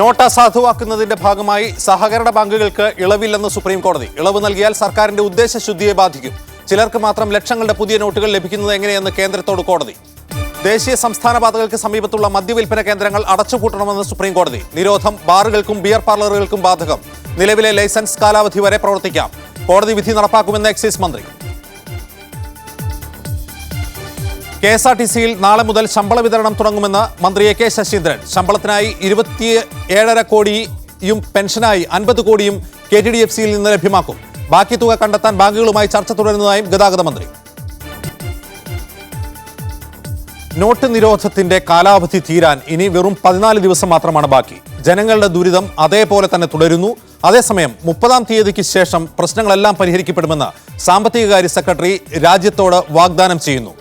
Not അസാധുവാക്കുന്നതിന്റെ ഭാഗമായി സഹകരണ ബാങ്കുകൾക്ക് ഇളവില്ലെന്ന് സുപ്രീം കോടതി. ഇളവ് നൽകിയാൽ സർക്കാരിന്റെ ഉദ്ദേശശുദ്ധിയെ ബാധിക്കും. ചിലർക്ക് മാത്രം ലക്ഷങ്ങളുടെ പുതിയ നോട്ടുകൾ ലഭിക്കുന്നത് എങ്ങനെയെന്ന് കേന്ദ്രത്തോട് കോടതി. ദേശീയ സംസ്ഥാന പാതകൾക്ക് സമീപത്തുള്ള മദ്യവിൽപ്പന കേന്ദ്രങ്ങൾ അടച്ചുപൂട്ടണമെന്ന് സുപ്രീം കോടതി. നിരോധം ബാറുകൾക്കും ബിയർ പാർലറുകൾക്കും ബാധകം. നിലവിലെ ലൈസൻസ് കാലാവധി വരെ പ്രവർത്തിക്കാം. കോടതി വിധി നടപ്പാക്കുമെന്ന് എക്സൈസ് മന്ത്രി. KSRTCയിൽ നാളെ മുതൽ ശമ്പള വിതരണം തുടങ്ങുമെന്ന് മന്ത്രി AK ശശീന്ദ്രൻ. ശമ്പളത്തിനായി 27.5 കോടിയും പെൻഷനായി 50 കോടിയും KTDFCയിൽ നിന്ന് ലഭ്യമാക്കും. ബാക്കി തുക കണ്ടെത്താൻ ബാങ്കുകളുമായി ചർച്ച തുടരുന്നതായും ഗതാഗത മന്ത്രി. നോട്ട് നിരോധത്തിന്റെ കാലാവധി തീരാൻ ഇനി വെറും 14 ദിവസം മാത്രമാണ് ബാക്കി. ജനങ്ങളുടെ ദുരിതം അതേപോലെ തന്നെ തുടരുന്നു. അതേസമയം 30-ാം തീയതിക്ക് ശേഷം പ്രശ്നങ്ങളെല്ലാം പരിഹരിക്കപ്പെടുമെന്ന് സാമ്പത്തികകാര്യ സെക്രട്ടറി രാജ്യത്തോട് വാഗ്ദാനം ചെയ്യുന്നു.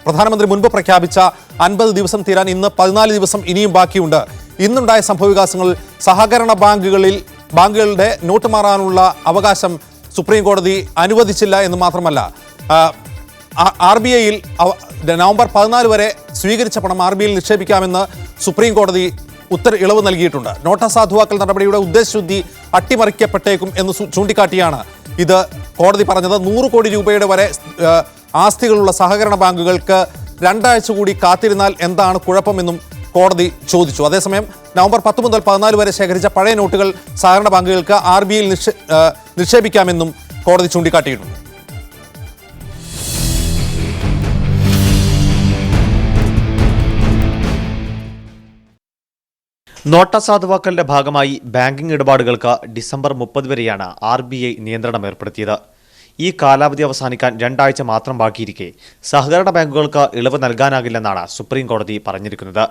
പ്രധാനമന്ത്രി മുൻപ് പ്രഖ്യാപിച്ച 50 ദിവസം തീരാൻ ഇന്ന് 14 ദിവസം ഇനിയും ബാക്കിയുണ്ട്. ഇന്നുണ്ടായ സംഭവവികാസങ്ങളിൽ സഹകരണ ബാങ്കുകളുടെ നോട്ട് മാറാനുള്ള അവകാശം സുപ്രീം കോടതി അനുവദിച്ചില്ല എന്ന് മാത്രമല്ല, RBIയിൽ നവംബർ 14 വരെ സ്വീകരിച്ച പണം RBIയിൽ നിക്ഷേപിക്കാമെന്ന് സുപ്രീം കോടതി ഇളവ് നൽകിയിട്ടുണ്ട്. നോട്ട് അസാധുവാക്കൽ നടപടിയുടെ ഉദ്ദേശശുദ്ധി അട്ടിമറിക്കപ്പെട്ടേക്കും എന്ന് ചൂണ്ടിക്കാട്ടിയാണ് ഇത് കോടതി പറഞ്ഞത്. 100 കോടി രൂപയുടെ വരെ ആസ്തികളുള്ള സഹകരണ ബാങ്കുകൾക്ക് 2 ആഴ്ച കൂടി കാത്തിരുന്നാൽ എന്താണ് കുഴപ്പമെന്നും കോടതി ചോദിച്ചു. അതേസമയം നവംബർ 10 മുതൽ 14 വരെ ശേഖരിച്ച പഴയ നോട്ടുകൾ സഹകരണ ബാങ്കുകൾക്ക് RBIയിൽ നിക്ഷേപിക്കാമെന്നും കോടതി ചൂണ്ടിക്കാട്ടിയിട്ടുണ്ട്. നോട്ട് അസാധുവാക്കലിന്റെ ഭാഗമായി ബാങ്കിംഗ് ഇടപാടുകൾക്ക് ഡിസംബർ 30 വരെയാണ് RBI നിയന്ത്രണം ഏർപ്പെടുത്തിയത്. ഈ കാലാവധി അവസാനിക്കാൻ 2 ആഴ്ച മാത്രം ബാക്കിയിരിക്കെ സഹകരണ ബാങ്കുകൾക്ക് ഇളവ് നൽകാനാകില്ലെന്നാണ് സുപ്രീം കോടതി പറഞ്ഞിരിക്കുന്നത്.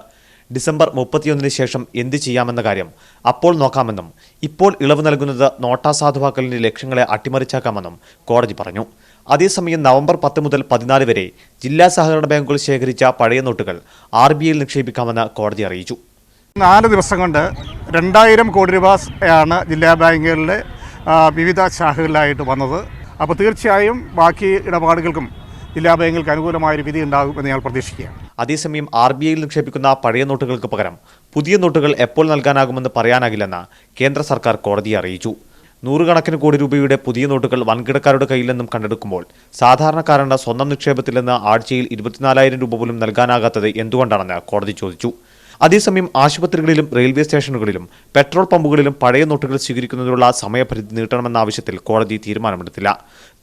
ഡിസംബർ 31 ശേഷം എന്ത് ചെയ്യാമെന്ന കാര്യം അപ്പോൾ നോക്കാമെന്നും ഇപ്പോൾ ഇളവ് നൽകുന്നത് നോട്ട് അസാധുവാക്കലിന്റെ ലക്ഷ്യങ്ങളെ അട്ടിമറിച്ചാക്കാമെന്നും കോടതി പറഞ്ഞു. അതേസമയം നവംബർ 10 മുതൽ 14 വരെ ജില്ലാ സഹകരണ ബാങ്കുകൾ ശേഖരിച്ച പഴയ നോട്ടുകൾ RBIയിൽ നിക്ഷേപിക്കാമെന്ന് കോടതി അറിയിച്ചു. 4 ദിവസം കൊണ്ട് 2000 കോടി രൂപയാണ് ജില്ലാ ബാങ്കുകളിലെ വിവിധ ശാഖകളിലായിട്ട് വന്നത്. അപ്പോൾ തീർച്ചയായും ബാക്കി ഇടപാടുകൾക്കും ജില്ലാ ബാങ്കുകൾക്ക് അനുകൂലമായൊരു വിധി ഉണ്ടാകുമെന്ന് ഞങ്ങൾ പ്രതീക്ഷിക്കുകയാണ്. അതേസമയം RBIയിൽ നിക്ഷേപിക്കുന്ന പഴയ നോട്ടുകൾക്ക് പകരം പുതിയ നോട്ടുകൾ എപ്പോൾ നൽകാനാകുമെന്ന് പറയാനാകില്ലെന്ന് കേന്ദ്ര സർക്കാർ കോടതിയെ അറിയിച്ചു. 100 കണക്കിന് കോടി രൂപയുടെ പുതിയ നോട്ടുകൾ വൻകിടക്കാരുടെ കയ്യിൽ നിന്നും കണ്ടെടുക്കുമ്പോൾ സാധാരണക്കാരന്റെ സ്വന്തം നിക്ഷേപത്തിൽ നിന്ന് ആഴ്ചയിൽ 24,000 രൂപ പോലും നൽകാനാകാത്തത് എന്തുകൊണ്ടാണെന്ന് കോടതി ചോദിച്ചു. അതേസമയം ആശുപത്രികളിലും റെയിൽവേ സ്റ്റേഷനുകളിലും പെട്രോൾ പമ്പുകളിലും പഴയ നോട്ടുകൾ സ്വീകരിക്കുന്നതിനുള്ള സമയപരിധി നീട്ടണമെന്ന ആവശ്യത്തിൽ കോടതി തീരുമാനമെടുത്തില്ല.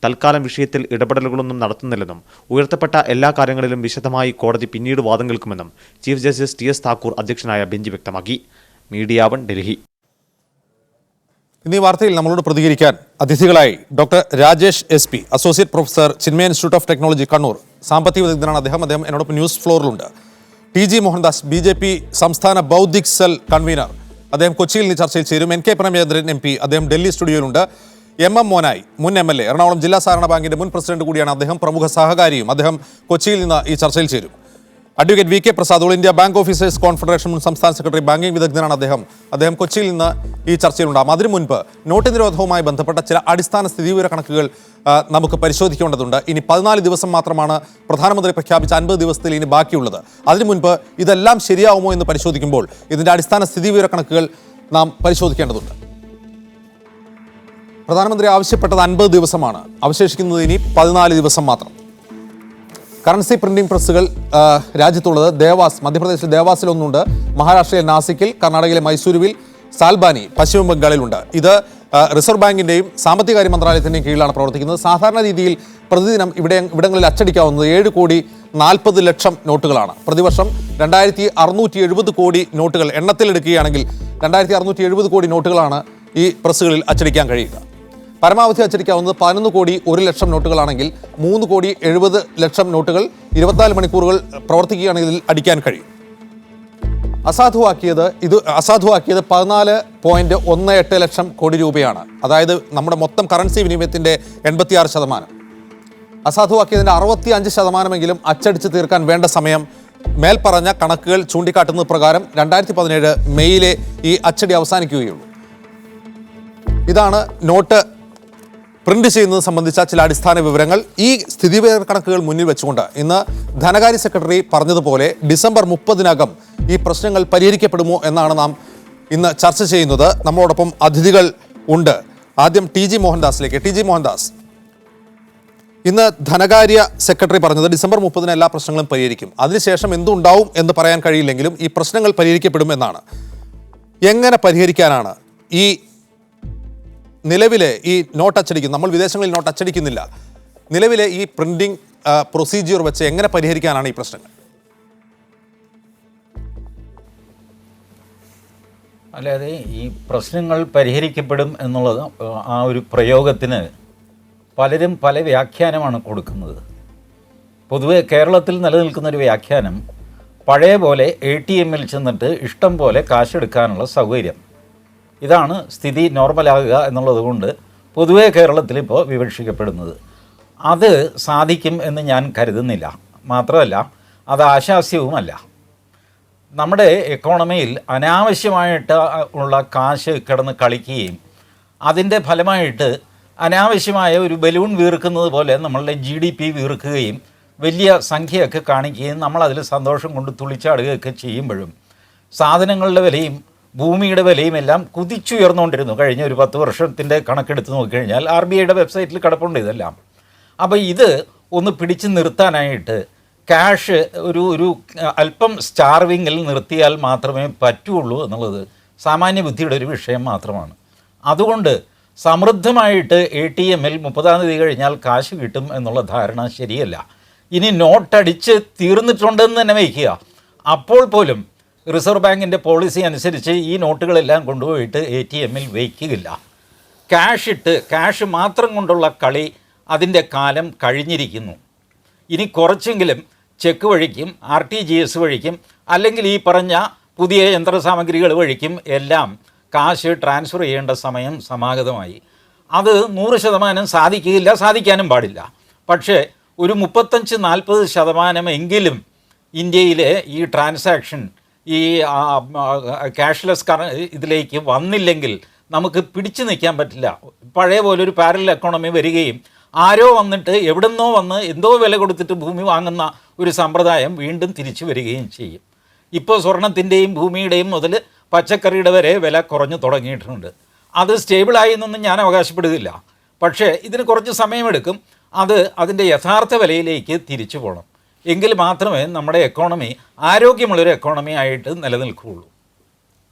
തൽക്കാലം വിഷയത്തിൽ ഇടപെടലുകളൊന്നും നടത്തുന്നില്ലെന്നും ഉയർത്തപ്പെട്ട എല്ലാ കാര്യങ്ങളിലും വിശദമായി കോടതി പിന്നീട് വാദം കേൾക്കുമെന്നും ചീഫ് ജസ്റ്റിസ് TS താക്കൂർ അധ്യക്ഷനായ ബെഞ്ച് വ്യക്തമാക്കി. മീഡിയ 1 ഡൽഹി. ഇന്നീ വാർത്തയിൽ നമ്മളോട് പ്രതികരിക്കാൻ അതിഥികളായി doctor Rajesh SP, associate professor, Chinmaya institute of technology, Kannur, സാമ്പത്തിക വിദഗ്ധനാണ് അദ്ദേഹം എന്നോടൊപ്പം ന്യൂസ് ഫ്ലോറിലുണ്ട്. TG മോഹൻദാസ്, BJP സംസ്ഥാന ബൗദ്ധിക് സെൽ കൺവീനർ, അദ്ദേഹം കൊച്ചിയിൽ നിന്ന് ചർച്ചയിൽ ചേരും. NK പ്രേമചന്ദ്രൻ MP, അദ്ദേഹം ഡൽഹി സ്റ്റുഡിയോയിലുണ്ട്. MM മോനായി, മുൻ MLA, എറണാകുളം ജില്ലാ സഹകരണ ബാങ്കിന്റെ മുൻ പ്രസിഡന്റ് കൂടിയാണ് അദ്ദേഹം, പ്രമുഖ സഹകാരിയും. അദ്ദേഹം കൊച്ചിയിൽ നിന്ന് ഈ ചർച്ചയിൽ ചേരും. Advocate VK Prasad, all India bank officers confederation മുൻ സംസ്ഥാന സെക്രട്ടറി, ബാങ്കിംഗ് വിദഗ്ധനാണ് അദ്ദേഹം കൊച്ചിയിൽ നിന്ന് ഈ ചർച്ചയിലുണ്ടാകും. അതിനു മുൻപ് നോട്ട് നിരോധവുമായി ബന്ധപ്പെട്ട ചില അടിസ്ഥാന സ്ഥിതിവിവര കണക്കുകൾ നമുക്ക് പരിശോധിക്കേണ്ടതുണ്ട്. ഇനി 14 ദിവസം മാത്രമാണ് പ്രധാനമന്ത്രി പ്രഖ്യാപിച്ച 50 ദിവസത്തിൽ ഇനി ബാക്കിയുള്ളത്. അതിനു മുൻപ് ഇതെല്ലാം ശരിയാവുമോ എന്ന് പരിശോധിക്കുമ്പോൾ ഇതിൻ്റെ അടിസ്ഥാന സ്ഥിതിവിവര കണക്കുകൾ നാം പരിശോധിക്കേണ്ടതുണ്ട്. പ്രധാനമന്ത്രി ആവശ്യപ്പെട്ടത് 50 ദിവസമാണ്. അവശേഷിക്കുന്നത് ഇനി 14 ദിവസം മാത്രം. കറൻസി പ്രിന്റിംഗ് പ്രസ്സുകൾ രാജ്യത്തുള്ളത് മധ്യപ്രദേശിലെ ദേവാസിൽ ഒന്നുണ്ട്, മഹാരാഷ്ട്രയിലെ നാസിക്കിൽ, കർണാടകയിലെ മൈസൂരുവിൽ, സാൽബാനി പശ്ചിമ ബംഗാളിലുണ്ട്. ഇത് റിസർവ് ബാങ്കിൻ്റെയും സാമ്പത്തികകാര്യ മന്ത്രാലയത്തിൻ്റെയും കീഴിലാണ് പ്രവർത്തിക്കുന്നത്. സാധാരണ രീതിയിൽ പ്രതിദിനം ഇവിടങ്ങളിൽ അച്ചടിക്കാവുന്നത് 7,40,00,000 നോട്ടുകളാണ്. പ്രതിവർഷം 2,670 കോടി നോട്ടുകൾ എണ്ണത്തിലെടുക്കുകയാണെങ്കിൽ 2,670 കോടി നോട്ടുകളാണ് ഈ പ്രസ്സുകളിൽ അച്ചടിക്കാൻ കഴിയുക. പരമാവധി അച്ചടിക്കാവുന്നത് 11,01,00,000 നോട്ടുകളാണെങ്കിൽ 3,70,00,000 നോട്ടുകൾ 24 മണിക്കൂറുകൾ പ്രവർത്തിക്കുകയാണെങ്കിൽ ഇതിൽ അടിക്കാൻ കഴിയും. അസാധുവാക്കിയത് 14.18 ലക്ഷം കോടി രൂപയാണ്. അതായത് നമ്മുടെ മൊത്തം കറൻസി വിനിമയത്തിൻ്റെ 86%. അസാധുവാക്കിയതിൻ്റെ 65% അച്ചടിച്ച് തീർക്കാൻ വേണ്ട സമയം മേൽപ്പറഞ്ഞ കണക്കുകൾ ചൂണ്ടിക്കാട്ടുന്നത് പ്രകാരം 2017 മെയ്യിലെ ഈ അച്ചടി അവസാനിക്കുകയുള്ളൂ. ഇതാണ് നോട്ട് പ്രിന്റ് ചെയ്യുന്നത് സംബന്ധിച്ച ചില അടിസ്ഥാന വിവരങ്ങൾ. ഈ സ്ഥിതിവിവര കണക്കുകൾ മുന്നിൽ വെച്ചുകൊണ്ട് ഇന്ന് ധനകാര്യ സെക്രട്ടറി പറഞ്ഞതുപോലെ ഡിസംബർ 30-നകം ഈ പ്രശ്നങ്ങൾ പരിഹരിക്കപ്പെടുമോ എന്നാണ് നാം ഇന്ന് ചർച്ച ചെയ്യുന്നത്. നമ്മളോടൊപ്പം അതിഥികൾ ഉണ്ട്. ആദ്യം ടി.ജി. മോഹൻദാസിലേക്ക്. ടി.ജി. മോഹൻദാസ്, ഇന്ന് ധനകാര്യ സെക്രട്ടറി പറഞ്ഞത് ഡിസംബർ 30 എല്ലാ പ്രശ്നങ്ങളും പരിഹരിക്കും. അതിനുശേഷം എന്തുണ്ടാവും എന്ന് പറയാൻ കഴിയില്ലെങ്കിലും ഈ പ്രശ്നങ്ങൾ പരിഹരിക്കപ്പെടുമെന്നാണ്. എങ്ങനെ പരിഹരിക്കാനാണ് ഈ നിലവിലെ ഈ നോട്ട് അച്ചടിക്കുന്നത്? നമ്മൾ വിദേശങ്ങളിൽ നോട്ട് അച്ചടിക്കുന്നില്ല. നിലവിലെ ഈ പ്രിന്റിംഗ് പ്രൊസീജിയർ വെച്ച് എങ്ങനെ പരിഹരിക്കാനാണ് ഈ പ്രശ്നങ്ങൾ? അല്ലാതെ ഈ പ്രശ്നങ്ങൾ പരിഹരിക്കപ്പെടും എന്നുള്ളത് ആ ഒരു പ്രയോഗത്തിന് പലരും പല വ്യാഖ്യാനമാണ് കൊടുക്കുന്നത്. പൊതുവെ കേരളത്തിൽ നിലനിൽക്കുന്നൊരു വ്യാഖ്യാനം പഴയ പോലെ ATMൽ ചെന്നിട്ട് ഇഷ്ടം പോലെ കാശെടുക്കാനുള്ള സൗകര്യം, ഇതാണ് സ്ഥിതി നോർമലാകുക എന്നുള്ളത് കൊണ്ട് പൊതുവേ കേരളത്തിൽ ഇപ്പോൾ വിവക്ഷിക്കപ്പെടുന്നത്. അത് സാധിക്കും എന്ന് ഞാൻ കരുതുന്നില്ല. മാത്രമല്ല അത് ആശാസ്യവുമല്ല. നമ്മുടെ എക്കോണമിയിൽ അനാവശ്യമായിട്ട് ഉള്ള കാശ് കിടന്ന് കളിക്കുകയും അതിൻ്റെ ഫലമായിട്ട് അനാവശ്യമായ ഒരു ബലൂൺ വീർക്കുന്നത് പോലെ നമ്മളുടെ GDP വീർക്കുകയും വലിയ സംഖ്യയൊക്കെ കാണിക്കുകയും നമ്മളതിൽ സന്തോഷം കൊണ്ട് തുള്ളിച്ചാടുകയൊക്കെ ചെയ്യുമ്പോഴും സാധനങ്ങളുടെ വിലയും ഭൂമിയുടെ വിലയും എല്ലാം കുതിച്ചുയർന്നുകൊണ്ടിരുന്നു. കഴിഞ്ഞ ഒരു 10 വർഷത്തിൻ്റെ കണക്കെടുത്ത് നോക്കിക്കഴിഞ്ഞാൽ RBIയുടെ വെബ്സൈറ്റിൽ കിടപ്പുണ്ട് ഇതെല്ലാം. അപ്പോൾ ഇത് ഒന്ന് പിടിച്ചു നിർത്താനായിട്ട് ക്യാഷ് ഒരു അല്പം സ്റ്റാർവിങ്ങിൽ നിർത്തിയാൽ മാത്രമേ പറ്റുള്ളൂ എന്നുള്ളത് സാമാന്യ ബുദ്ധിയുടെ ഒരു വിഷയം മാത്രമാണ്. അതുകൊണ്ട് സമൃദ്ധമായിട്ട് ATMൽ 30-ാം തീയതി കഴിഞ്ഞാൽ കാശ് കിട്ടും എന്നുള്ള ധാരണ ശരിയല്ല. ഇനി നോട്ടടിച്ച് തീർന്നിട്ടുണ്ടെന്ന് തന്നെ വയ്ക്കുക. അപ്പോൾ പോലും റിസർവ് ബാങ്കിൻ്റെ പോളിസി അനുസരിച്ച് ഈ നോട്ടുകളെല്ലാം കൊണ്ടുപോയിട്ട് ATMൽ വയ്ക്കുകയില്ല. ക്യാഷ് മാത്രം കൊണ്ടുള്ള കളി അതിൻ്റെ കാലം കഴിഞ്ഞിരിക്കുന്നു. ഇനി കുറച്ചെങ്കിലും ചെക്ക് വഴിക്കും RTGS വഴിക്കും അല്ലെങ്കിൽ ഈ പറഞ്ഞ പുതിയ യന്ത്രസാമഗ്രികൾ വഴിക്കും എല്ലാം കാശ് ട്രാൻസ്ഫർ ചെയ്യേണ്ട സമയം സമാഗതമായി. അത് 100% സാധിക്കുകയില്ല, സാധിക്കാനും പാടില്ല. പക്ഷേ ഒരു 35-40% എങ്കിലും ഇന്ത്യയിലെ ഈ ട്രാൻസാക്ഷൻ ഈ ക്യാഷ്ലെസ് ഇതിലേക്ക് വന്നില്ലെങ്കിൽ നമുക്ക് പിടിച്ചു നിൽക്കാൻ പറ്റില്ല. പഴയ പോലെ ഒരു പാരലൽ എക്കോണമി വരികയും ആരോ വന്നിട്ട് എവിടുന്നോ വന്ന് എന്തോ വില കൊടുത്തിട്ട് ഭൂമി വാങ്ങുന്ന ഒരു സമ്പ്രദായം വീണ്ടും തിരിച്ചു വരികയും ചെയ്യും. ഇപ്പോൾ സ്വർണത്തിൻ്റെയും ഭൂമിയുടെയും മുതൽ പച്ചക്കറിയുടെ വരെ വില കുറഞ്ഞു തുടങ്ങിയിട്ടുണ്ട്. അത് സ്റ്റേബിളായി എന്നൊന്നും ഞാൻ അവകാശപ്പെടുകയില്ല. പക്ഷേ ഇതിന് കുറച്ച് സമയമെടുക്കും. അത് അതിൻ്റെ യഥാർത്ഥ വിലയിലേക്ക് തിരിച്ചു പോകണം. എങ്കിൽ മാത്രമേ നമ്മുടെ എക്കോണമി ആരോഗ്യമുള്ളൊരു എക്കോണമി ആയിട്ട് നിലനിൽക്കുകയുള്ളൂ.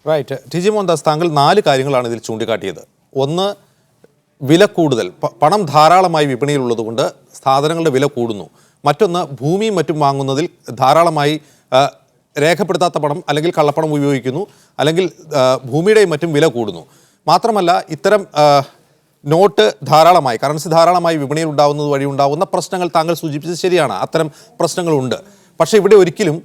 റൈറ്റ്. ടി.ജി. മോഹൻദാസ്, താങ്കൾ 4 കാര്യങ്ങളാണ് ഇതിൽ ചൂണ്ടിക്കാട്ടിയത്. ഒന്ന്, വില കൂടുതൽ, പണം ധാരാളമായി വിപണിയിലുള്ളത് കൊണ്ട് സാധനങ്ങളുടെ വില കൂടുന്നു. മറ്റൊന്ന്, ഭൂമിയും മറ്റും വാങ്ങുന്നതിൽ ധാരാളമായി രേഖപ്പെടുത്താത്ത പണം അല്ലെങ്കിൽ കള്ളപ്പണം ഉപയോഗിക്കുന്നു, അല്ലെങ്കിൽ ഭൂമിയുടെയും മറ്റും വില കൂടുന്നു. മാത്രമല്ല ഇത്തരം നോട്ട് ധാരാളമായി, കറൻസി ധാരാളമായി വിപണിയിൽ ഉണ്ടാകുന്നത് വഴി ഉണ്ടാകുന്ന പ്രശ്നങ്ങൾ താങ്കൾ സൂചിപ്പിച്ചത് ശരിയാണ്. അത്തരം പ്രശ്നങ്ങളുണ്ട്. പക്ഷേ ഇവിടെ ഒരിക്കലും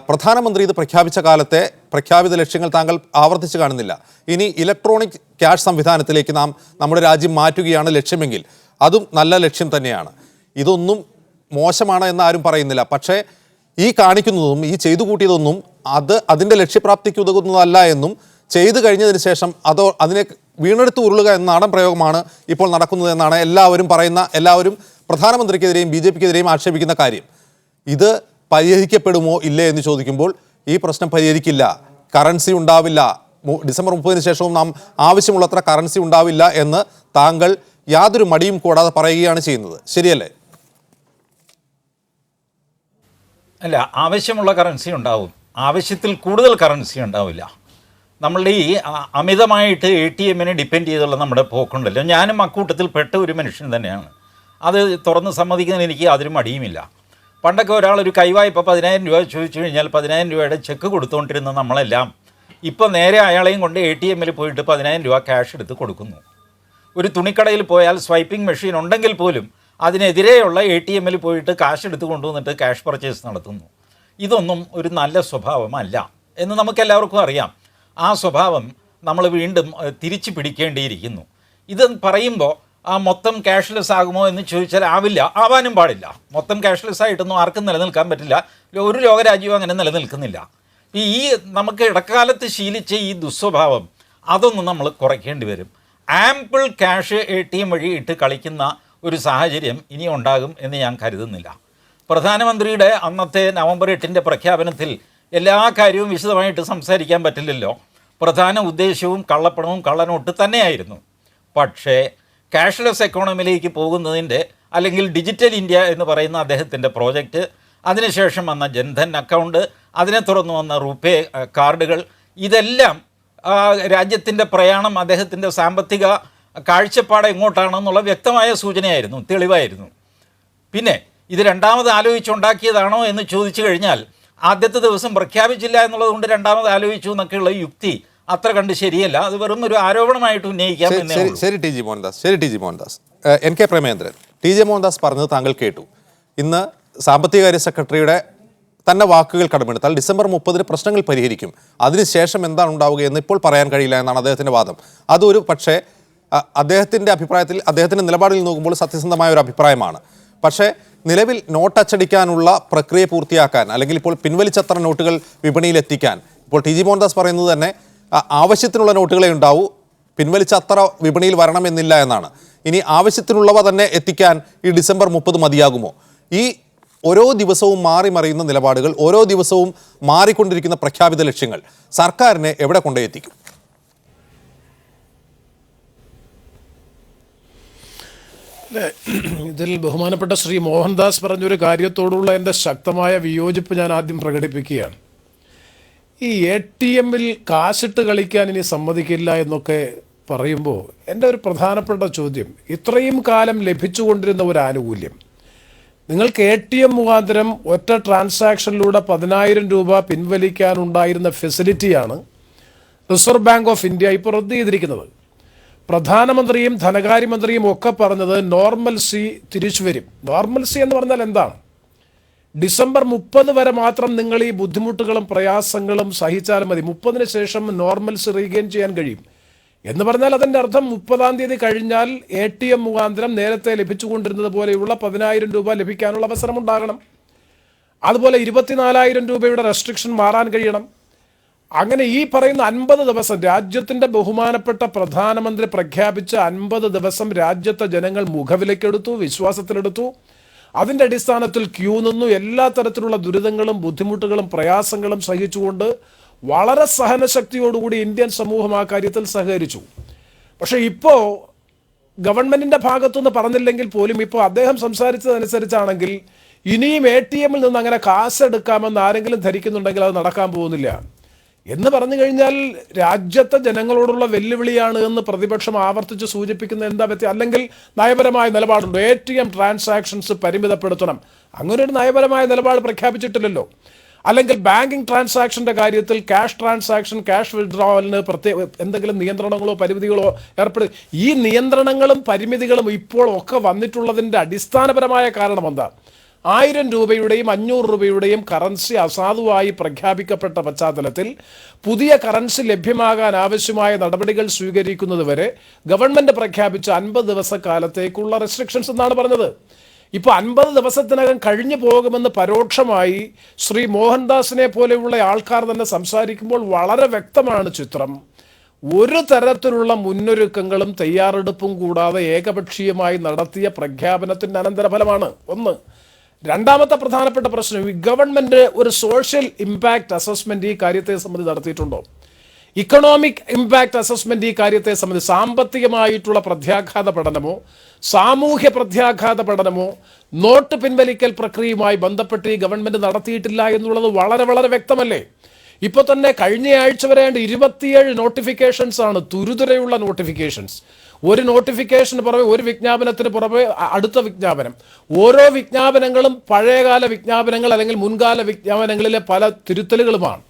പ്രധാനമന്ത്രി ഇത് പ്രഖ്യാപിച്ച കാലത്തെ പ്രഖ്യാപിത ലക്ഷ്യങ്ങൾ താങ്കൾ ആവർത്തിച്ച് കാണുന്നില്ല. ഇനി ഇലക്ട്രോണിക് ക്യാഷ് സംവിധാനത്തിലേക്ക് നമ്മുടെ രാജ്യം മാറ്റുകയാണ് ലക്ഷ്യമെങ്കിൽ അതും നല്ല ലക്ഷ്യം തന്നെയാണ്. ഇതൊന്നും മോശമാണ് എന്ന് ആരും പറയുന്നില്ല. പക്ഷേ ഈ കാണിക്കുന്നതും ഈ ചെയ്തു കൂട്ടിയതൊന്നും അതിൻ്റെ ലക്ഷ്യപ്രാപ്തിക്ക് ഉതകുന്നതല്ല എന്നും ചെയ്തു കഴിഞ്ഞതിന് ശേഷം അതിനെ വീണെടുത്ത് ഉരുളുക എന്ന നാടൻ പ്രയോഗമാണ് ഇപ്പോൾ നടക്കുന്നത് എന്നാണ് എല്ലാവരും പ്രധാനമന്ത്രിക്കെതിരെയും BJPക്കെതിരെയും ആക്ഷേപിക്കുന്ന കാര്യം. ഇത് പരിഹരിക്കപ്പെടുമോ ഇല്ലേ എന്ന് ചോദിക്കുമ്പോൾ ഈ പ്രശ്നം പരിഹരിക്കില്ല. കറൻസി ഉണ്ടാവില്ല. ഡിസംബർ 30-ന് ശേഷവും നാം ആവശ്യമുള്ളത്ര കറൻസി ഉണ്ടാവില്ല എന്ന് താങ്കൾ യാതൊരു മടിയും കൂടാതെ പറയുകയാണ് ചെയ്യുന്നത്. ശരിയല്ലേ? അല്ല, ആവശ്യമുള്ള കറൻസി ഉണ്ടാവും. ആവശ്യത്തിൽ കൂടുതൽ കറൻസി ഉണ്ടാവില്ല. നമ്മളുടെ ഈ അമിതമായിട്ട് ATMനെ ഡിപ്പെൻഡ് ചെയ്തുള്ള നമ്മുടെ പോക്കുണ്ടല്ലോ, ഞാനും അക്കൂട്ടത്തിൽ പെട്ട ഒരു മനുഷ്യൻ തന്നെയാണ്. അത് തുറന്ന് സമ്മതിക്കുന്നതിന് എനിക്ക് യാതൊരു മടിയുമില്ല. പണ്ടൊക്കെ ഒരാളൊരു കൈവായ്പ 10,000 രൂപ ചോദിച്ചു കഴിഞ്ഞാൽ 10,000 രൂപയുടെ ചെക്ക് കൊടുത്തുകൊണ്ടിരുന്ന നമ്മളെല്ലാം ഇപ്പോൾ നേരെ അയാളെയും കൊണ്ട് ATMൽ പോയിട്ട് 10,000 രൂപ ക്യാഷ് എടുത്ത് കൊടുക്കുന്നു. ഒരു തുണിക്കടയിൽ പോയാൽ സ്വൈപ്പിംഗ് മെഷീൻ ഉണ്ടെങ്കിൽ പോലും അതിനെതിരെയുള്ള ATMൽ പോയിട്ട് കാശ് എടുത്ത് കൊണ്ടുവന്നിട്ട് ക്യാഷ് പർച്ചേസ് നടത്തുന്നു. ഇതൊന്നും ഒരു നല്ല സ്വഭാവമല്ല എന്ന് നമുക്കെല്ലാവർക്കും അറിയാം. ആ സ്വഭാവം നമ്മൾ വീണ്ടും തിരിച്ചു പിടിക്കേണ്ടിയിരിക്കുന്നു. ഇത് പറയുമ്പോൾ മൊത്തം ക്യാഷ്ലെസ് ആകുമോ എന്ന് ചോദിച്ചാൽ ആവാനും പാടില്ല. മൊത്തം ക്യാഷ്ലെസ് ആയിട്ടൊന്നും ആർക്കും നിലനിൽക്കാൻ പറ്റില്ല. ഒരു ലോകരാജ്യവും അങ്ങനെ നിലനിൽക്കുന്നില്ല. ഈ നമുക്ക് ഇടക്കാലത്ത് ശീലിച്ച ഈ ദുസ്വഭാവം അതൊന്നും നമ്മൾ കുറയ്ക്കേണ്ടി വരും. ആംപിൾ ക്യാഷ് ATM വഴി ഇട്ട് കളിക്കുന്ന ഒരു സാഹചര്യം ഇനി ഉണ്ടാകും എന്ന് ഞാൻ കരുതുന്നില്ല. പ്രധാനമന്ത്രിയുടെ അന്നത്തെ നവംബർ 8 പ്രഖ്യാപനത്തിൽ എല്ലാ കാര്യവും വിശദമായിട്ട് സംസാരിക്കാൻ പറ്റില്ലല്ലോ. പ്രധാന ഉദ്ദേശവും കള്ളപ്പണവും കള്ളനോട്ട് തന്നെയായിരുന്നു. പക്ഷേ ക്യാഷ്ലെസ് എക്കോണമിയിലേക്ക് പോകുന്നതിൻ്റെ അല്ലെങ്കിൽ ഡിജിറ്റൽ ഇന്ത്യ എന്ന് പറയുന്ന അദ്ദേഹത്തിൻ്റെ പ്രോജക്റ്റ്, അതിനുശേഷം വന്ന ജൻധൻ അക്കൗണ്ട്, അതിനെ തുടർന്ന് വന്ന റുപേ കാർഡുകൾ, ഇതെല്ലാം രാജ്യത്തിൻ്റെ പ്രയാണം, അദ്ദേഹത്തിൻ്റെ സാമ്പത്തിക കാഴ്ചപ്പാട് എങ്ങോട്ടാണെന്നുള്ള വ്യക്തമായ സൂചനയായിരുന്നു, തെളിവായിരുന്നു. പിന്നെ ഇത് രണ്ടാമത് ആലോചിച്ചുണ്ടാക്കിയതാണോ എന്ന് ചോദിച്ചു കഴിഞ്ഞാൽ ആദ്യത്തെ ദിവസം പ്രഖ്യാപിച്ചില്ല എന്നുള്ളത് കൊണ്ട് രണ്ടാമത് ആലോചിച്ചു എന്നൊക്കെയുള്ള യുക്തി അത്ര കണ്ട് ശരിയല്ല. അത് വെറും ഒരു ആരോപണമായിട്ട് ഉന്നയിക്കാം. ശരി T G Mohandas. N K Premachandran, T J Mohandas പറഞ്ഞത് താങ്കൾ കേട്ടു. ഇന്ന് സാമ്പത്തികകാര്യ സെക്രട്ടറിയുടെ തന്നെ വാക്കുകൾ കടമെടുത്താൽ ഡിസംബർ 30 പ്രശ്നങ്ങൾ പരിഹരിക്കും, അതിനുശേഷം എന്താണ് ഉണ്ടാവുക എന്ന് ഇപ്പോൾ പറയാൻ കഴിയില്ല എന്നാണ് അദ്ദേഹത്തിൻ്റെ വാദം. അതൊരു പക്ഷേ അദ്ദേഹത്തിൻ്റെ അഭിപ്രായത്തിൽ, അദ്ദേഹത്തിൻ്റെ നിലപാടിൽ നോക്കുമ്പോൾ സത്യസന്ധമായ ഒരു അഭിപ്രായമാണ്. പക്ഷേ നിലവിൽ നോട്ട് അച്ചടിക്കാനുള്ള പ്രക്രിയ പൂർത്തിയാക്കാൻ, അല്ലെങ്കിൽ ഇപ്പോൾ പിൻവലിച്ചത്ര നോട്ടുകൾ വിപണിയിലെത്തിക്കാൻ, ഇപ്പോൾ ടി ജി മോഹൻദാസ് പറയുന്നത് തന്നെ ആവശ്യത്തിനുള്ള നോട്ടുകളെ ഉണ്ടാവൂ, പിൻവലിച്ച അത്ര വിപണിയിൽ വരണമെന്നില്ല എന്നാണ്. ഇനി ആവശ്യത്തിനുള്ളവ തന്നെ എത്തിക്കാൻ ഈ ഡിസംബർ 30 മതിയാകുമോ? ഈ ഓരോ ദിവസവും മാറി മറിയുന്ന നിലപാടുകൾ, ഓരോ ദിവസവും മാറിക്കൊണ്ടിരിക്കുന്ന പ്രഖ്യാപിത ലക്ഷ്യങ്ങൾ സർക്കാരിനെ എവിടെ കൊണ്ടെത്തിക്കും? ഇതിൽ ബഹുമാനപ്പെട്ട ശ്രീ മോഹൻദാസ് പറഞ്ഞൊരു കാര്യത്തോടുള്ള എൻ്റെ ശക്തമായ വിയോജിപ്പ് ഞാൻ ആദ്യം പ്രകടിപ്പിക്കുകയാണ്. ഈ ATM-ൽ കാശിട്ട് കളിക്കാൻ ഇനി സമ്മതിക്കില്ല എന്നൊക്കെ പറയുമ്പോൾ എൻ്റെ ഒരു പ്രധാനപ്പെട്ട ചോദ്യം, ഇത്രയും കാലം ലഭിച്ചുകൊണ്ടിരുന്ന ഒരു ആനുകൂല്യം, നിങ്ങൾക്ക് ATM മുഖാന്തരം ഒറ്റ ട്രാൻസാക്ഷനിലൂടെ 10,000 രൂപ പിൻവലിക്കാനുണ്ടായിരുന്ന ഫെസിലിറ്റിയാണ് റിസർവ് ബാങ്ക് ഓഫ് ഇന്ത്യ ഇപ്പോൾ റദ്ദ് ചെയ്തിരിക്കുന്നത്. പ്രധാനമന്ത്രിയും ധനകാര്യമന്ത്രിയും ഒക്കെ പറഞ്ഞത് നോർമൽസി തിരിച്ചു വരും. നോർമൽസി എന്ന് പറഞ്ഞാൽ എന്താണ്? ഡിസംബർ 30 വരെ മാത്രം നിങ്ങൾ ഈ ബുദ്ധിമുട്ടുകളും പ്രയാസങ്ങളും സഹിച്ചാൽ മതി, 30-ന് ശേഷം നോർമൽസി റീഗെയിൻ ചെയ്യാൻ കഴിയും എന്ന് പറഞ്ഞാൽ അതിൻ്റെ അർത്ഥം 30-ാം തീയതി കഴിഞ്ഞാൽ ATM മുഖാന്തരം നേരത്തെ ലഭിച്ചുകൊണ്ടിരുന്നത് പോലെയുള്ള 10,000 രൂപ ലഭിക്കാനുള്ള അവസരം ഉണ്ടാകണം. അതുപോലെ 24,000 രൂപയുടെ റെസ്ട്രിക്ഷൻ മാറാൻ കഴിയണം. അങ്ങനെ ഈ പറയുന്ന 50 ദിവസം രാജ്യത്തിൻ്റെ ബഹുമാനപ്പെട്ട പ്രധാനമന്ത്രി പ്രഖ്യാപിച്ച 50 ദിവസം രാജ്യത്തെ ജനങ്ങൾ മുഖവിലക്കെടുത്തു, വിശ്വാസത്തിലെടുത്തു. അതിൻ്റെ അടിസ്ഥാനത്തിൽ ക്യൂ നിന്നു, എല്ലാ തരത്തിലുള്ള ദുരിതങ്ങളും ബുദ്ധിമുട്ടുകളും പ്രയാസങ്ങളും സഹിച്ചുകൊണ്ട് വളരെ സഹനശക്തിയോടുകൂടി ഇന്ത്യൻ സമൂഹം ആ കാര്യത്തിൽ സഹകരിച്ചു. പക്ഷേ ഇപ്പോൾ ഗവൺമെൻറ്റിൻ്റെ ഭാഗത്തുനിന്ന് പറഞ്ഞില്ലെങ്കിൽ പോലും ഇപ്പോൾ അദ്ദേഹം സംസാരിച്ചതനുസരിച്ചാണെങ്കിൽ ഇനിയും ATM-ൽ നിന്ന് അങ്ങനെ കാശെടുക്കാമെന്ന് ആരെങ്കിലും ധരിക്കുന്നുണ്ടെങ്കിൽ അത് നടക്കാൻ പോകുന്നില്ല എന്ന് പറഞ്ഞു കഴിഞ്ഞാൽ രാജ്യത്തെ ജനങ്ങളോടുള്ള വെല്ലുവിളിയാണ് എന്ന് പ്രതിപക്ഷം ആവർത്തിച്ച് സൂചിപ്പിക്കുന്ന എന്താ പറ്റി? അല്ലെങ്കിൽ നയപരമായ നിലപാടുണ്ടോ? ATM ട്രാൻസാക്ഷൻസ് പരിമിതപ്പെടുത്തണം, അങ്ങനെ ഒരു നയപരമായ നിലപാട് പ്രഖ്യാപിച്ചിട്ടില്ലല്ലോ. അല്ലെങ്കിൽ ബാങ്കിങ് ട്രാൻസാക്ഷൻ്റെ കാര്യത്തിൽ ക്യാഷ് ട്രാൻസാക്ഷൻ, ക്യാഷ് വിത്ഡ്രോവലിന് പ്രത്യേക എന്തെങ്കിലും നിയന്ത്രണങ്ങളോ പരിമിതികളോ ഏർപ്പെടുത്തി? ഈ നിയന്ത്രണങ്ങളും പരിമിതികളും ഇപ്പോൾ ഒക്കെ വന്നിട്ടുള്ളതിൻ്റെ അടിസ്ഥാനപരമായ കാരണം എന്താ? 1000 രൂപയുടെയും 500 രൂപയുടെയും കറൻസി അസാധുവായി പ്രഖ്യാപിക്കപ്പെട്ട പശ്ചാത്തലത്തിൽ പുതിയ കറൻസി ലഭ്യമാകാൻ ആവശ്യമായ നടപടികൾ സ്വീകരിക്കുന്നതുവരെ ഗവൺമെൻറ് പ്രഖ്യാപിച്ച 50 ദിവസക്കാലത്തേക്കുള്ള റെസ്ട്രിക്ഷൻസ് എന്നാണ് പറഞ്ഞത്. ഇപ്പോൾ 50 ദിവസത്തിനകം കഴിഞ്ഞു പോകുമെന്ന് പരോക്ഷമായി ശ്രീ മോഹൻദാസിനെ പോലെയുള്ള ആൾക്കാർ തന്നെ സംസാരിക്കുമ്പോൾ വളരെ വ്യക്തമാണ് ചിത്രം. ഒരു തരത്തിലുള്ള മുന്നൊരുക്കങ്ങളും തയ്യാറെടുപ്പും കൂടാതെ ഏകപക്ഷീയമായി നടത്തിയ പ്രഖ്യാപനത്തിൻ്റെ അനന്തരഫലമാണ് ഒന്ന്. രണ്ടാമത്തെ പ്രധാനപ്പെട്ട പ്രശ്നം, ഈ ഗവൺമെൻറ് ഒരു സോഷ്യൽ ഇമ്പാക്റ്റ് അസസ്മെൻറ്റ് ഈ കാര്യത്തെ സംബന്ധിച്ച് നടത്തിയിട്ടുണ്ടോ? ഇക്കണോമിക് ഇമ്പാക്റ്റ് അസസ്മെൻറ്റ് ഈ കാര്യത്തെ സംബന്ധിച്ച് സാമ്പത്തികമായിട്ടുള്ള പ്രത്യാഘാത പഠനമോ സാമൂഹ്യ പ്രത്യാഘാത പഠനമോ നോട്ട് പിൻവലിക്കൽ പ്രക്രിയയുമായി ബന്ധപ്പെട്ട് ഈ ഗവൺമെൻറ് നടത്തിയിട്ടില്ല എന്നുള്ളത് വളരെ വളരെ വ്യക്തമല്ലേ? ഇപ്പോൾ തന്നെ കഴിഞ്ഞ ആഴ്ച വരെ 27 നോട്ടിഫിക്കേഷൻസ് ആണ്, തുരുതുരയുള്ള നോട്ടിഫിക്കേഷൻസ്. ഒരു നോട്ടിഫിക്കേഷന് പുറമെ, ഒരു വിജ്ഞാപനത്തിന് പുറമെ അടുത്ത വിജ്ഞാപനം. ഓരോ വിജ്ഞാപനങ്ങളും പഴയകാല വിജ്ഞാപനങ്ങൾ അല്ലെങ്കിൽ മുൻകാല വിജ്ഞാപനങ്ങളിലെ പല തിരുത്തലുകളുമാണ്.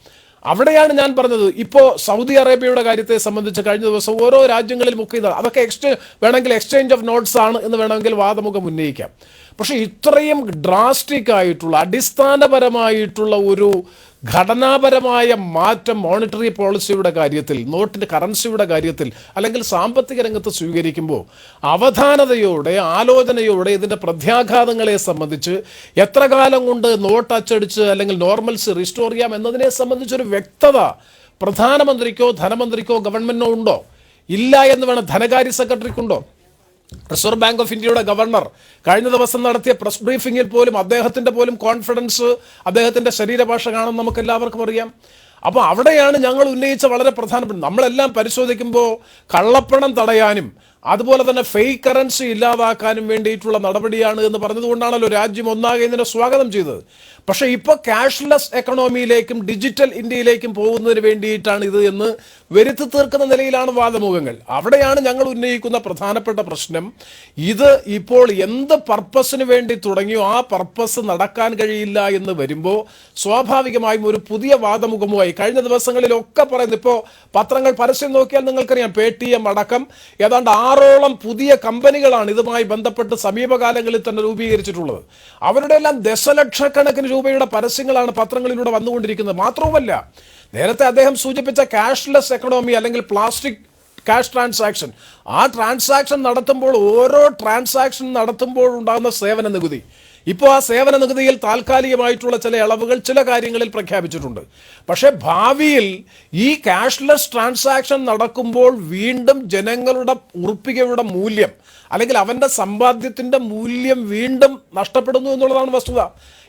അവിടെയാണ് ഞാൻ പറഞ്ഞത്, ഇപ്പോൾ സൗദി അറേബ്യയുടെ കാര്യത്തെ സംബന്ധിച്ച് കഴിഞ്ഞ ദിവസം ഓരോ രാജ്യങ്ങളിൽ മുക്കിയതാണ്. അതൊക്കെ വേണമെങ്കിൽ എക്സ്ചേഞ്ച് ഓഫ് നോട്ട്സ് ആണ് എന്ന് വേണമെങ്കിൽ വാദമുഖം ഉന്നയിക്കാം. പക്ഷേ ഇത്രയും ഡ്രാസ്റ്റിക് ആയിട്ടുള്ള അടിസ്ഥാനപരമായിട്ടുള്ള ഒരു ഘടനാപരമായ മാറ്റം മോണിറ്ററി പോളിസിയുടെ കാര്യത്തിൽ, നോട്ടിൻ്റെ കറൻസിയുടെ കാര്യത്തിൽ അല്ലെങ്കിൽ സാമ്പത്തിക രംഗത്ത് സ്വീകരിക്കുമ്പോൾ അവധാനതയോടെ ആലോചനയോടെ ഇതിൻ്റെ പ്രത്യാഘാതങ്ങളെ സംബന്ധിച്ച് എത്ര കാലം കൊണ്ട് നോട്ട് അച്ചടിച്ച് അല്ലെങ്കിൽ നോർമൽസി റിസ്റ്റോർ ചെയ്യാം എന്നതിനെ സംബന്ധിച്ചൊരു വ്യക്തത പ്രധാനമന്ത്രിക്കോ ധനമന്ത്രിക്കോ ഗവൺമെൻറ്റിനോ ഉണ്ടോ? ഇല്ല എന്ന് വേണം. ധനകാര്യ സെക്രട്ടറിക്കുണ്ടോ? റിസർവ് ബാങ്ക് ഓഫ് ഇന്ത്യയുടെ ഗവർണർ കഴിഞ്ഞ ദിവസം നടത്തിയ പ്രസ് ബ്രീഫിംഗിൽ പോലും അദ്ദേഹത്തിന്റെ പോലും കോൺഫിഡൻസ്, അദ്ദേഹത്തിന്റെ ശരീരഭാഷ കാണും നമുക്ക് എല്ലാവർക്കും അറിയാം. അപ്പോൾ അവിടെയാണ് ഞങ്ങൾ ഉന്നയിച്ച വളരെ പ്രധാനപ്പെട്ട, നമ്മളെല്ലാം പരിശോധിക്കുമ്പോൾ കള്ളപ്പണം തടയാനും അതുപോലെ തന്നെ ഫേക്ക് കറൻസി ഇല്ലാതാക്കാനും വേണ്ടിയിട്ടുള്ള നടപടിയാണ് എന്ന് പറഞ്ഞതുകൊണ്ടാണല്ലോ രാജ്യം ഒന്നാകെ ഇതിനെ സ്വാഗതം ചെയ്തത്. പക്ഷേ ഇപ്പോൾ ക്യാഷ്ലെസ് എക്കണോമിയിലേക്കും ഡിജിറ്റൽ ഇന്ത്യയിലേക്കും പോകുന്നതിന് വേണ്ടിയിട്ടാണ് ഇത് എന്ന് വരുത്തി തീർക്കുന്ന നിലയിലാണ് വാദമുഖങ്ങൾ. അവിടെയാണ് ഞങ്ങൾ ഉന്നയിക്കുന്ന പ്രധാനപ്പെട്ട പ്രശ്നം. ഇത് ഇപ്പോൾ എന്ത് പർപ്പസിന് വേണ്ടി തുടങ്ങിയോ ആ പർപ്പസ് നടക്കാൻ കഴിയില്ല എന്ന് വരുമ്പോൾ സ്വാഭാവികമായും ഒരു പുതിയ വാദമുഖവുമായി കഴിഞ്ഞ ദിവസങ്ങളിലൊക്കെ പറയുന്നത്, ഇപ്പോൾ പത്രങ്ങൾ പരസ്യം നോക്കിയാൽ നിങ്ങൾക്കറിയാം, പേടിഎം അടക്കം ഏതാണ്ട് 6ഓളം പുതിയ കമ്പനികളാണ് ഇതുമായി ബന്ധപ്പെട്ട് സമീപകാലങ്ങളിൽ തന്നെ രൂപീകരിച്ചിട്ടുള്ളത്. അവരുടെ എല്ലാം ദശലക്ഷക്കണക്കിന് രൂപയുടെ പരസ്യങ്ങളാണ് പത്രങ്ങളിലൂടെ വന്നുകൊണ്ടിരിക്കുന്നത്. മാത്രവുമല്ല, നേരത്തെ അദ്ദേഹം സൂചിപ്പിച്ച ക്യാഷ്ലെസ് എക്കണോമി അല്ലെങ്കിൽ പ്ലാസ്റ്റിക് ക്യാഷ് ട്രാൻസാക്ഷൻ, ആ ട്രാൻസാക്ഷൻ നടത്തുമ്പോൾ ഓരോ ട്രാൻസാക്ഷൻ നടത്തുമ്പോൾ ഉണ്ടാകുന്ന സേവന നികുതി, ഇപ്പോൾ ആ സേവന നികുതിയിൽ താൽക്കാലികമായിട്ടുള്ള ചില ഇളവുകൾ ചില കാര്യങ്ങളിൽ പ്രഖ്യാപിച്ചിട്ടുണ്ട്. പക്ഷേ ഭാവിയിൽ ഈ ക്യാഷ്ലെസ് ട്രാൻസാക്ഷൻ നടക്കുമ്പോൾ വീണ്ടും ജനങ്ങളുടെ ഉറുപ്പികയുടെ മൂല്യം അല്ലെങ്കിൽ അവന്റെ സമ്പാദ്യത്തിന്റെ മൂല്യം വീണ്ടും നഷ്ടപ്പെടുന്നു എന്നുള്ളതാണ് വസ്തുത.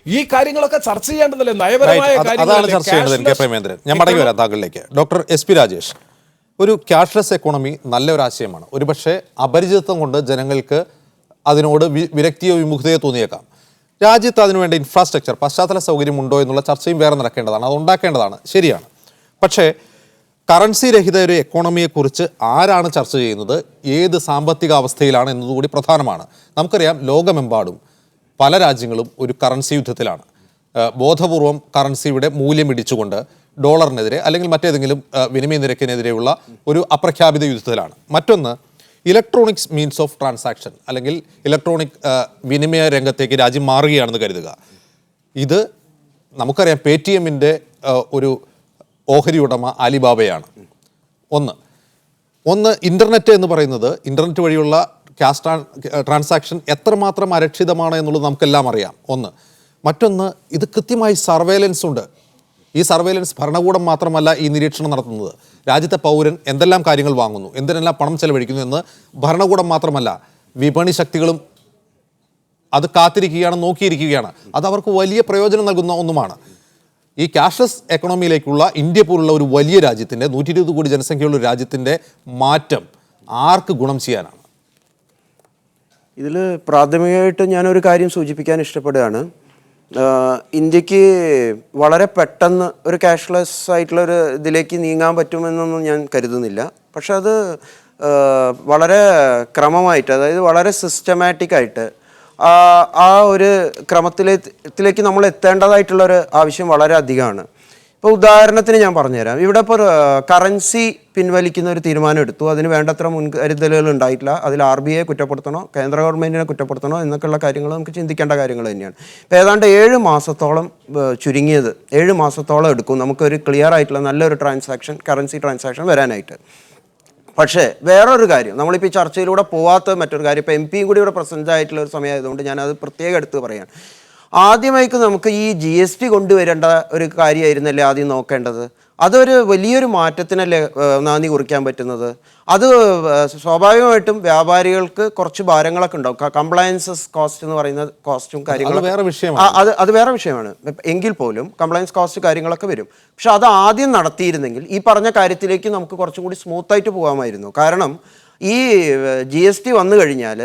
ഈ കാര്യങ്ങളൊക്കെ ചർച്ച ചെയ്യേണ്ടതല്ലേ, നയപരമായ അതാണ് ചർച്ച ചെയ്യേണ്ടത്. കെ പ്രേമേന്ദ്രൻ, ഞാൻ മടങ്ങി വരാം താങ്കളിലേക്ക്. ഡോക്ടർ SP രാജേഷ്, ഒരു ക്യാഷ്ലെസ് എക്കോണമി നല്ലൊരു ആശയമാണ്. ഒരുപക്ഷെ അപരിചിതത്വം കൊണ്ട് ജനങ്ങൾക്ക് അതിനോട് വിരക്തിയോ വിമുഖതയോ തോന്നിയേക്കാം. രാജ്യത്ത് അതിനുവേണ്ട ഇൻഫ്രാസ്ട്രക്ചർ, പശ്ചാത്തല സൗകര്യം ഉണ്ടോ എന്നുള്ള ചർച്ചയും വേറെ നടക്കേണ്ടതാണ്, അത് ഉണ്ടാക്കേണ്ടതാണ്, ശരിയാണ്. പക്ഷേ കറൻസി രഹിത ഒരു എക്കോണമിയെക്കുറിച്ച് ആരാണ് ചർച്ച ചെയ്യുന്നത്, ഏത് സാമ്പത്തിക അവസ്ഥയിലാണ് എന്നതുകൂടി പ്രധാനമാണ്. നമുക്കറിയാം, ലോകമെമ്പാടും പല രാജ്യങ്ങളും ഒരു കറൻസി യുദ്ധത്തിലാണ്. ബോധപൂർവം കറൻസിയുടെ മൂല്യം ഇടിച്ചുകൊണ്ട് ഡോളറിനെതിരെ അല്ലെങ്കിൽ മറ്റേതെങ്കിലും വിനിമയ നിരക്കിനെതിരെയുള്ള ഒരു അപ്രഖ്യാപിത യുദ്ധത്തിലാണ്. മറ്റൊന്ന്, ഇലക്ട്രോണിക്സ് മീൻസ് ഓഫ് ട്രാൻസാക്ഷൻ അല്ലെങ്കിൽ ഇലക്ട്രോണിക് വിനിമയ രംഗത്തേക്ക് രാജ്യം മാറുകയാണെന്ന് കരുതുക. ഇത് നമുക്കറിയാം, പേടിഎമ്മിൻ്റെ ഒരു ഓഹരി ഉടമ അലിബാബയാണ്. ഒന്ന് ഇൻ്റർനെറ്റ് എന്ന് പറയുന്നത്, ഇൻ്റർനെറ്റ് വഴിയുള്ള ക്യാഷ് ട്രാൻസാക്ഷൻ എത്രമാത്രം അരക്ഷിതമാണ് എന്നുള്ളത് നമുക്കെല്ലാം അറിയാം. മറ്റൊന്ന്, ഇത് കൃത്യമായി സർവേലൻസ് ഉണ്ട്. ഈ സർവേലൻസ് ഭരണകൂടം മാത്രമല്ല ഈ നിരീക്ഷണം നടത്തുന്നത്. രാജ്യത്തെ പൗരൻ എന്തെല്ലാം കാര്യങ്ങൾ വാങ്ങുന്നു, എന്തിനെല്ലാം പണം ചെലവഴിക്കുന്നു എന്ന് ഭരണകൂടം മാത്രമല്ല, വിപണി ശക്തികളും അത് കാത്തിരിക്കുകയാണ്, നോക്കിയിരിക്കുകയാണ്. അത് അവർക്ക് വലിയ പ്രയോജനം നൽകുന്ന ഒന്നുമാണ്. ഈ ക്യാഷ്ലെസ് എക്കണോമിയിലേക്കുള്ള ഇന്ത്യ പോലുള്ള ഒരു വലിയ രാജ്യത്തിൻ്റെ 120 കോടി ജനസംഖ്യയുള്ള ഒരു രാജ്യത്തിൻ്റെ മാറ്റം ആർക്ക് ഗുണം ചെയ്യാനാണ്? ഇതിൽ പ്രാഥമികമായിട്ട് ഞാനൊരു കാര്യം സൂചിപ്പിക്കാൻ ഇഷ്ടപ്പെടുകയാണ്. ഇന്ത്യക്ക് വളരെ പെട്ടെന്ന് ഒരു ക്യാഷ്ലെസ് ആയിട്ടുള്ള ഒരു ഇതിലേക്ക് നീങ്ങാൻ പറ്റുമെന്നൊന്നും ഞാൻ കരുതുന്നില്ല. പക്ഷെ അത് വളരെ ക്രമമായിട്ട്, അതായത് വളരെ സിസ്റ്റമാറ്റിക് ആയിട്ട് ആ ഒരു ക്രമത്തിലേക്ക് നമ്മൾ എത്തേണ്ടതായിട്ടുള്ളൊരു ആവശ്യം വളരെ അധികമാണ്. ഇപ്പോൾ ഉദാഹരണത്തിന് ഞാൻ പറഞ്ഞുതരാം. ഇവിടെ ഇപ്പോൾ കറൻസി പിൻവലിക്കുന്ന ഒരു തീരുമാനം എടുത്തു, അതിന് വേണ്ടത്ര മുൻകരുതലുകൾ ഉണ്ടായിട്ടില്ല. അതിൽ RBI കുറ്റപ്പെടുത്തണോ, കേന്ദ്ര ഗവൺമെൻറ്റിനെ കുറ്റപ്പെടുത്തണോ എന്നൊക്കെയുള്ള കാര്യങ്ങൾ നമുക്ക് ചിന്തിക്കേണ്ട കാര്യങ്ങൾ തന്നെയാണ്. ഇപ്പോൾ ഏതാണ്ട് 7 മാസത്തോളം, ചുരുങ്ങിയത് 7 മാസത്തോളം എടുക്കും നമുക്കൊരു ക്ലിയർ ആയിട്ടുള്ള നല്ലൊരു ട്രാൻസാക്ഷൻ, കറൻസി ട്രാൻസാക്ഷൻ വരാനായിട്ട്. പക്ഷേ വേറൊരു കാര്യം, നമ്മളിപ്പോൾ ഈ ചർച്ചയിലൂടെ പോവാത്ത മറ്റൊരു കാര്യം, ഇപ്പോൾ MP കൂടി ഇവിടെ പ്രസൻറ്റ് ആയിട്ടുള്ള ഒരു സമയമായതുകൊണ്ട് ഞാനത് പ്രത്യേകം എടുത്ത് പറയാം. ആദ്യമായിട്ട് നമുക്ക് ഈ GST കൊണ്ടുവരേണ്ട ഒരു കാര്യമായിരുന്നല്ലേ ആദ്യം നോക്കേണ്ടത്. അതൊരു വലിയൊരു മാറ്റത്തിനല്ലേ നാന്ദി കുറിക്കാൻ പറ്റുന്നത്. അത് സ്വാഭാവികമായിട്ടും വ്യാപാരികൾക്ക് കുറച്ച് ഭാരങ്ങളൊക്കെ ഉണ്ടാവും. കംപ്ലയൻസസ് കോസ്റ്റ് എന്ന് പറയുന്ന കോസ്റ്റും കാര്യങ്ങളും അത് വേറെ വിഷയമാണ്. എങ്കിൽ പോലും കംപ്ലയൻസ് കോസ്റ്റ് കാര്യങ്ങളൊക്കെ വരും. പക്ഷെ അത് ആദ്യം നടത്തിയിരുന്നെങ്കിൽ ഈ പറഞ്ഞ കാര്യത്തിലേക്ക് നമുക്ക് കുറച്ചും കൂടി സ്മൂത്തായിട്ട് പോകാമായിരുന്നു. കാരണം ഈ GST വന്നു കഴിഞ്ഞാൽ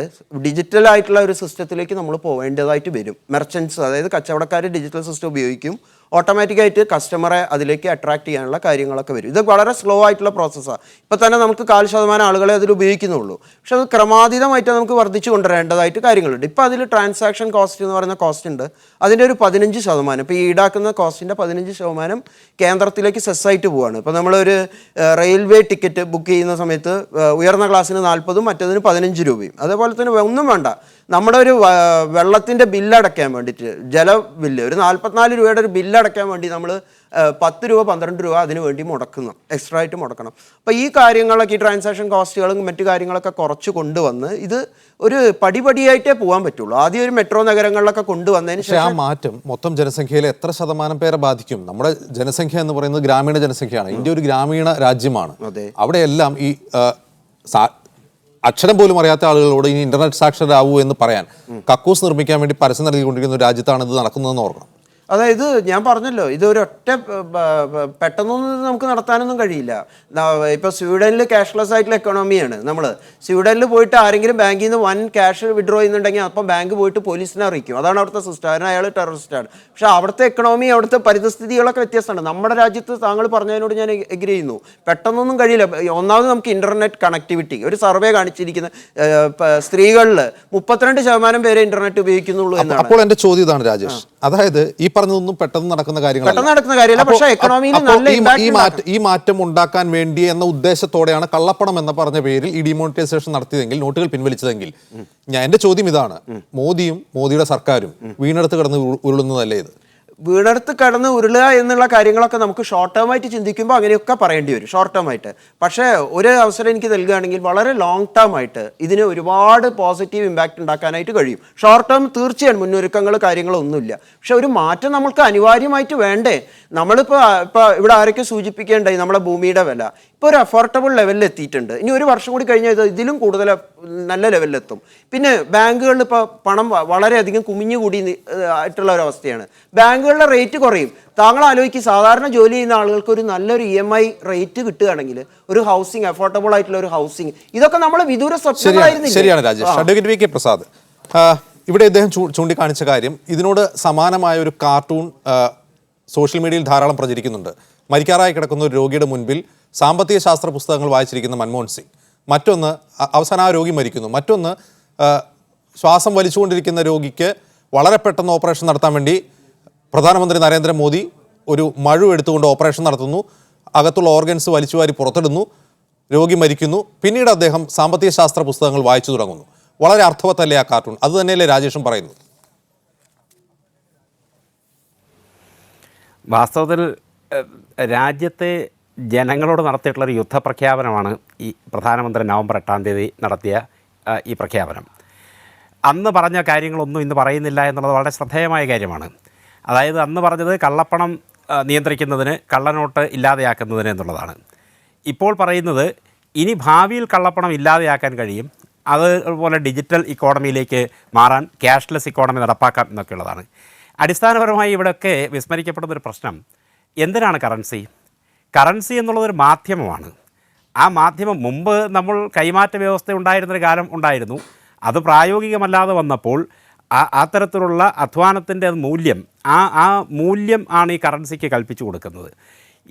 ഡിജിറ്റലായിട്ടുള്ള ഒരു സിസ്റ്റത്തിലേക്ക് നമ്മൾ പോവേണ്ടതായിട്ട് വരും. മെർച്ചൻസ്, അതായത് കച്ചവടക്കാർ ഡിജിറ്റൽ സിസ്റ്റം ഉപയോഗിക്കും. ഓട്ടോമാറ്റിക്കായിട്ട് കസ്റ്റമറെ അതിലേക്ക് അട്രാക്ട് ചെയ്യാനുള്ള കാര്യങ്ങളൊക്കെ വരും. ഇത് വളരെ സ്ലോ ആയിട്ടുള്ള പ്രോസസ്സാണ്. ഇപ്പോൾ തന്നെ നമുക്ക് 4% ആളുകളെ അതിൽ ഉപയോഗിക്കുന്നുള്ളൂ. പക്ഷെ അത് ക്രമാതീതമായിട്ട് നമുക്ക് വർദ്ധിച്ചു കൊണ്ടുവരേണ്ടതായിട്ട് കാര്യങ്ങളുണ്ട്. ഇപ്പോൾ അതിൽ ട്രാൻസാക്ഷൻ കോസ്റ്റ് എന്ന് പറയുന്ന കോസ്റ്റ് ഉണ്ട്, അതിൻ്റെ ഒരു 15%, ഇപ്പോൾ ഈ ഈടാക്കുന്ന കോസ്റ്റിൻ്റെ 15% കേന്ദ്രത്തിലേക്ക് സെസ്സായിട്ട് പോവുകയാണ്. ഇപ്പോൾ നമ്മളൊരു റെയിൽവേ ടിക്കറ്റ് ബുക്ക് ചെയ്യുന്ന സമയത്ത് ഉയർന്ന ക്ലാസ്സിന് 40, മറ്റതിന് 15 രൂപയും. അതേപോലെ തന്നെ ഒന്നും വേണ്ട, നമ്മുടെ ഒരു വെള്ളത്തിൻ്റെ ബില്ലടയ്ക്കാൻ വേണ്ടിയിട്ട്, ജല ബില്ല്, ഒരു 44 രൂപയുടെ ഒരു ബില്ലടയ്ക്കാൻ വേണ്ടി നമ്മൾ 10 രൂപ 12 രൂപ അതിന് വേണ്ടി മുടക്കുന്നു, എക്സ്ട്രാ ആയിട്ട് മുടക്കണം. അപ്പോൾ ഈ കാര്യങ്ങളൊക്കെ, ഈ ട്രാൻസാക്ഷൻ കോസ്റ്റുകളും മറ്റു കാര്യങ്ങളൊക്കെ കുറച്ച് കൊണ്ടുവന്ന് ഇത് ഒരു പടിപടിയായിട്ടേ പോകാൻ പറ്റുള്ളൂ. ആദ്യം ഒരു മെട്രോ നഗരങ്ങളിലൊക്കെ കൊണ്ടുവന്നതിന് ശേഷം ആ മാറ്റം മൊത്തം ജനസംഖ്യയിൽ എത്ര ശതമാനം പേരെ ബാധിക്കും? നമ്മുടെ ജനസംഖ്യ എന്ന് പറയുന്നത് ഗ്രാമീണ ജനസംഖ്യയാണ്. ഇന്ത്യ ഒരു ഗ്രാമീണ രാജ്യമാണ്. അവിടെയെല്ലാം ഈ അക്ഷരം പോലും അറിയാത്ത ആളുകളോട് ഇനി ഇന്റർനെറ്റ് സാക്ഷരരാകൂ എന്ന് പറയാൻ കക്കൂസ് നിർമ്മിക്കാൻ വേണ്ടി പരസ്യം നൽകിക്കൊണ്ടിരിക്കുന്ന ഒരു രാജ്യത്താണ് ഇത് നടക്കുന്നതെന്ന് ഓർക്കണം. അതായത് ഞാൻ പറഞ്ഞല്ലോ, ഇതൊരു ഒറ്റ പെട്ടെന്നൊന്നും നമുക്ക് നടത്താനൊന്നും കഴിയില്ല. ഇപ്പോൾ സ്വീഡനിൽ ക്യാഷ്ലെസ് ആയിട്ടുള്ള എക്കണോമിയാണ്. നമ്മൾ സ്വീഡനിൽ പോയിട്ട് ആരെങ്കിലും ബാങ്കിൽ നിന്ന് വൻ ക്യാഷ് വിഡ്രോ ചെയ്യുന്നുണ്ടെങ്കിൽ അപ്പം ബാങ്ക് പോയിട്ട് പോലീസിനെ അറിയിക്കും. അതാണ് അവിടുത്തെ സിസ്റ്റം. അതിന് അയാൾ ടെററിസ്റ്റാണ്. പക്ഷേ അവിടുത്തെ എക്കണോമി, അവിടുത്തെ പരിതസ്ഥിതികളൊക്കെ വ്യത്യസ്തമാണ്. നമ്മുടെ രാജ്യത്ത് താങ്കൾ പറഞ്ഞതിനോട് ഞാൻ എഗ്രി ചെയ്യുന്നു. പെട്ടെന്നൊന്നും കഴിയില്ല. ഒന്നാമത് നമുക്ക് ഇൻ്റർനെറ്റ് കണക്ടിവിറ്റി, ഒരു സർവേ കാണിച്ചിരിക്കുന്ന സ്ത്രീകളിൽ 32% പേരെ ഇൻ്റർനെറ്റ് ഉപയോഗിക്കുന്നുള്ളൂ എന്നാണ്. അപ്പോൾ എൻ്റെ ചോദ്യം ഇതാണ് രാജേഷ്, അതായത് ഈ പറഞ്ഞതൊന്നും പെട്ടെന്ന് നടക്കുന്ന കാര്യങ്ങളല്ല. പക്ഷേ എക്കണോമിയിൽ നല്ല ഈ മാറ്റം ഉണ്ടാക്കാൻ വേണ്ടി എന്ന ഉദ്ദേശത്തോടെയാണ് കള്ളപ്പണം എന്ന പറഞ്ഞ പേരിൽ ഈ ഡിമോണിറ്റൈസേഷൻ നടത്തിയതെങ്കിൽ, നോട്ടുകൾ പിൻവലിച്ചതെങ്കിൽ, എന്റെ ചോദ്യം ഇതാണ്, മോദിയും മോദിയുടെ സർക്കാരും വീണെടുത്ത് കിടന്ന് ഉരുളുന്നതല്ലേ ഇത്? വീടെടുത്ത് കടന്ന് ഉരുളുക എന്നുള്ള കാര്യങ്ങളൊക്കെ നമുക്ക് ഷോർട്ട് ടേം ആയിട്ട് ചിന്തിക്കുമ്പോൾ അങ്ങനെയൊക്കെ പറയേണ്ടി വരും, ഷോർട്ട് ടേം ആയിട്ട്. പക്ഷേ ഒരു അവസരം എനിക്ക് നൽകുകയാണെങ്കിൽ വളരെ ലോങ് ടേം ആയിട്ട് ഇതിന് ഒരുപാട് പോസിറ്റീവ് ഇമ്പാക്റ്റ് ഉണ്ടാക്കാനായിട്ട് കഴിയും. ഷോർട്ട് ടേം തീർച്ചയായും മുന്നൊരുക്കങ്ങൾ കാര്യങ്ങളൊന്നുമില്ല. പക്ഷെ ഒരു മാറ്റം നമ്മൾക്ക് അനിവാര്യമായിട്ട് വേണ്ടേ? നമ്മളിപ്പോൾ ഇവിടെ ആരൊക്കെ സൂചിപ്പിക്കേണ്ടായി നമ്മുടെ ഭൂമിയുടെ വില ഇപ്പോൾ ഒരു അഫോർഡബിൾ ലെവലിൽ എത്തിയിട്ടുണ്ട്. ഇനി ഒരു വർഷം കൂടി കഴിഞ്ഞാൽ ഇതിലും കൂടുതൽ നല്ല ലെവലിലെത്തും. പിന്നെ ബാങ്കുകളിൽ ഇപ്പോൾ പണം വളരെയധികം കുമിഞ്ഞുകൂടി ആയിട്ടുള്ള ഒരവസ്ഥയാണ്. ബാങ്കുകളുടെ റേറ്റ് കുറയും. താങ്കൾ ആലോചിക്കും, സാധാരണ ജോലി ചെയ്യുന്ന ആളുകൾക്ക് ഒരു നല്ലൊരു EMI റേറ്റ് കിട്ടുകയാണെങ്കിൽ, ഒരു ഹൗസിംഗ്, അഫോർഡബിൾ ആയിട്ടുള്ള ഒരു ഹൗസിംഗ്, ഇതൊക്കെ നമ്മൾ വിദൂര സ്വപ്നങ്ങളായിരുന്നില്ല. ശരിയാണ് രാജേഷ്. അഡ്വക്കേറ്റ് VK പ്രസാദ്, ഇവിടെ ഇദ്ദേഹം ചൂണ്ടിക്കാണിച്ച കാര്യം, ഇതിനോട് സമാനമായ ഒരു കാർട്ടൂൺ സോഷ്യൽ മീഡിയയിൽ ധാരാളം പ്രചരിക്കുന്നുണ്ട്. മരിക്കാറായി കിടക്കുന്ന ഒരു രോഗിയുടെ മുൻപിൽ സാമ്പത്തിക ശാസ്ത്ര പുസ്തകങ്ങൾ വായിച്ചിരിക്കുന്ന മൻമോഹൻ സിംഗ്, മറ്റൊന്ന് അവസാനം ആ രോഗി മരിക്കുന്നു, മറ്റൊന്ന് ശ്വാസം വലിച്ചുകൊണ്ടിരിക്കുന്ന രോഗിക്ക് വളരെ പെട്ടെന്ന് ഓപ്പറേഷൻ നടത്താൻ വേണ്ടി പ്രധാനമന്ത്രി നരേന്ദ്രമോദി ഒരു മഴു എടുത്തുകൊണ്ട് ഓപ്പറേഷൻ നടത്തുന്നു, അകത്തുള്ള ഓർഗൻസ് വലിച്ചുവാരി പുറത്തിടുന്നു, രോഗി മരിക്കുന്നു. പിന്നീട് അദ്ദേഹം സാമ്പത്തിക ശാസ്ത്ര പുസ്തകങ്ങൾ വായിച്ചു തുടങ്ങുന്നു. വളരെ അർത്ഥവത്തല്ലേ ആ കാർട്ടൂൺ? അത് തന്നെയല്ലേ രാജേഷും പറയുന്നത്? വാസ്തവത്തിൽ രാജ്യത്തെ ജനങ്ങളോട് നടത്തിയിട്ടുള്ളൊരു യുദ്ധപ്രഖ്യാപനമാണ് ഈ പ്രധാനമന്ത്രി നവംബർ 8-ാം തീയതി നടത്തിയ ഈ പ്രഖ്യാപനം. അന്ന് പറഞ്ഞ കാര്യങ്ങളൊന്നും ഇന്ന് പറയുന്നില്ല എന്നുള്ളത് വളരെ ശ്രദ്ധേയമായ കാര്യമാണ്. അതായത് അന്ന് പറഞ്ഞത് കള്ളപ്പണം നിയന്ത്രിക്കുന്നതിന്, കള്ളനോട്ട് ഇല്ലാതെയാക്കുന്നതിന് എന്നുള്ളതാണ്. ഇപ്പോൾ പറയുന്നത് ഇനി ഭാവിയിൽ കള്ളപ്പണം ഇല്ലാതെയാക്കാൻ കഴിയും, അതുപോലെ ഡിജിറ്റൽ ഇക്കോണമിയിലേക്ക് മാറാൻ, ക്യാഷ്ലെസ് ഇക്കോണമി നടപ്പാക്കാം എന്നൊക്കെയുള്ളതാണ്. അടിസ്ഥാനപരമായി ഇവിടെയൊക്കെ വിസ്മരിക്കപ്പെടുന്നൊരു പ്രശ്നം, എന്തിനാണ് കറൻസി? കറൻസി എന്നുള്ളതൊരു മാധ്യമമാണ്. ആ മാധ്യമം മുമ്പ് നമ്മൾ കൈമാറ്റ വ്യവസ്ഥ ഉണ്ടായിരുന്നൊരു കാലം ഉണ്ടായിരുന്നു. അത് പ്രായോഗികമല്ലാതെ വന്നപ്പോൾ അത്തരത്തിലുള്ള അധ്വാനത്തിൻ്റെ മൂല്യം, ആ മൂല്യം ആണ് ഈ കറൻസിക്ക് കൽപ്പിച്ചു കൊടുക്കുന്നത്.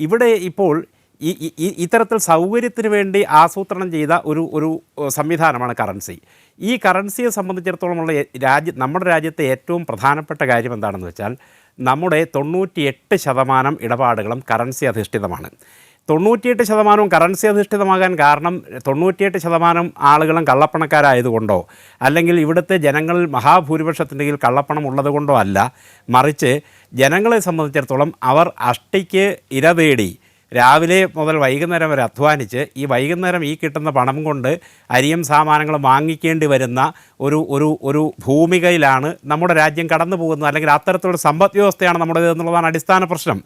ഇവിടെ ഇപ്പോൾ ഇത്തരത്തിൽ സൗകര്യത്തിന് വേണ്ടി ആസൂത്രണം ചെയ്ത ഒരു സംവിധാനമാണ് കറൻസി. ഈ കറൻസിയെ സംബന്ധിച്ചിടത്തോളമുള്ള നമ്മുടെ രാജ്യത്തെ ഏറ്റവും പ്രധാനപ്പെട്ട കാര്യം എന്താണെന്ന് വെച്ചാൽ, നമ്മുടെ 98% ഇടപാടുകളും കറൻസി അധിഷ്ഠിതമാണ്. 98% കറൻസി അധിഷ്ഠിതമാകാൻ കാരണം 98% ആളുകളും കള്ളപ്പണക്കാരായതുകൊണ്ടോ അല്ലെങ്കിൽ ഇവിടുത്തെ ജനങ്ങളിൽ മഹാഭൂരിപക്ഷത്തിൻ്റെ കള്ളപ്പണം ഉള്ളതുകൊണ്ടോ അല്ല, മറിച്ച് ജനങ്ങളെ സംബന്ധിച്ചിടത്തോളം അവർ അഷ്ടിക്ക് ഇര തേടി രാവിലെ മുതൽ വൈകുന്നേരം വരെ അധ്വാനിച്ച് ഈ വൈകുന്നേരം ഈ കിട്ടുന്ന പണം കൊണ്ട് അരിയും സാമാനങ്ങളും വാങ്ങിക്കേണ്ടി വരുന്ന ഒരു ഭൂമികയിലാണ് നമ്മുടെ രാജ്യം കടന്നു പോകുന്നത്. അല്ലെങ്കിൽ അത്തരത്തിലുള്ള സമ്പദ് വ്യവസ്ഥയാണ് നമ്മുടേത് എന്നുള്ളതാണ് അടിസ്ഥാന പ്രശ്നം.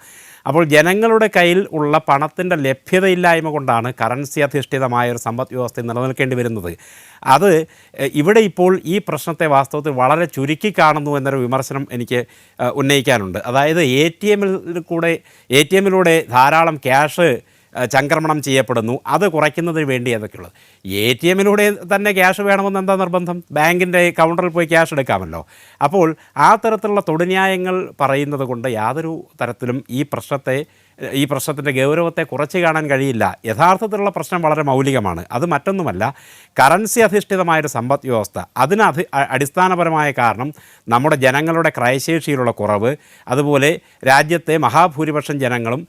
അപ്പോൾ ജനങ്ങളുടെ കയ്യിൽ ഉള്ള പണത്തിൻ്റെ ലഭ്യതയില്ലായ്മ കൊണ്ടാണ് കറൻസി അധിഷ്ഠിതമായ ഒരു സമ്പദ് വ്യവസ്ഥ നിലനിൽക്കേണ്ടി വരുന്നത്. അത് ഇവിടെ ഇപ്പോൾ ഈ പ്രശ്നത്തെ വാസ്തവത്തിൽ വളരെ ചുരുക്കി കാണുന്നു എന്നൊരു വിമർശനം എനിക്ക് ഉന്നയിക്കാനുണ്ട്. അതായത് ATM-ലൂടെ ധാരാളം ക്യാഷ് ചംക്രമണം ചെയ്യപ്പെടുന്നു, അത് കുറയ്ക്കുന്നതിന് വേണ്ടി അതൊക്കെയുള്ളത്. ATM-ലൂടെ തന്നെ ക്യാഷ് വേണമെന്ന് എന്താ നിർബന്ധം? ബാങ്കിൻ്റെ കൗണ്ടറിൽ പോയി ക്യാഷ് എടുക്കാമല്ലോ. അപ്പോൾ ആ തരത്തിലുള്ള തൊടുന്യായങ്ങൾ പറയുന്നത് കൊണ്ട് യാതൊരു തരത്തിലും ഈ പ്രശ്നത്തിൻ്റെ ഗൗരവത്തെ കുറച്ച് കാണാൻ കഴിയില്ല. യഥാർത്ഥത്തിലുള്ള പ്രശ്നം വളരെ മൗലികമാണ്. അത് മറ്റൊന്നുമല്ല, കറൻസി അധിഷ്ഠിതമായൊരു സമ്പദ് വ്യവസ്ഥ, അതിന് അടിസ്ഥാനപരമായ കാരണം നമ്മുടെ ജനങ്ങളുടെ ക്രയശേഷിയിലുള്ള കുറവ്, അതുപോലെ രാജ്യത്തെ മഹാഭൂരിപക്ഷം ജനങ്ങളും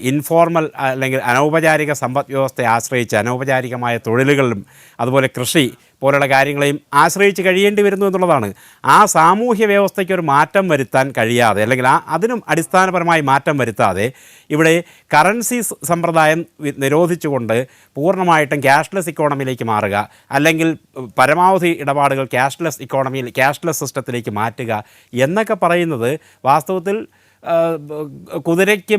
ഇൻഫോർമൽ അല്ലെങ്കിൽ അനൗപചാരിക സമ്പദ് വ്യവസ്ഥയെ ആശ്രയിച്ച് അനൗപചാരികമായ തൊഴിലുകളിലും അതുപോലെ കൃഷി പോലുള്ള കാര്യങ്ങളെയും ആശ്രയിച്ച് കഴിയേണ്ടി വരുന്നു എന്നുള്ളതാണ്. ആ സാമൂഹ്യ വ്യവസ്ഥയ്ക്ക് ഒരു മാറ്റം വരുത്താൻ കഴിയാതെ, അല്ലെങ്കിൽ അതിനും അടിസ്ഥാനപരമായി മാറ്റം വരുത്താതെ ഇവിടെ കറൻസി സമ്പ്രദായം നിരോധിച്ചുകൊണ്ട് പൂർണ്ണമായിട്ടും ക്യാഷ്ലെസ് ഇക്കോണമിയിലേക്ക് മാറുക, അല്ലെങ്കിൽ പരമാവധി ഇടപാടുകൾ ക്യാഷ്ലെസ് സിസ്റ്റത്തിലേക്ക് മാറ്റുക എന്നൊക്കെ പറയുന്നത് വാസ്തവത്തിൽ കുതിരയ്ക്ക്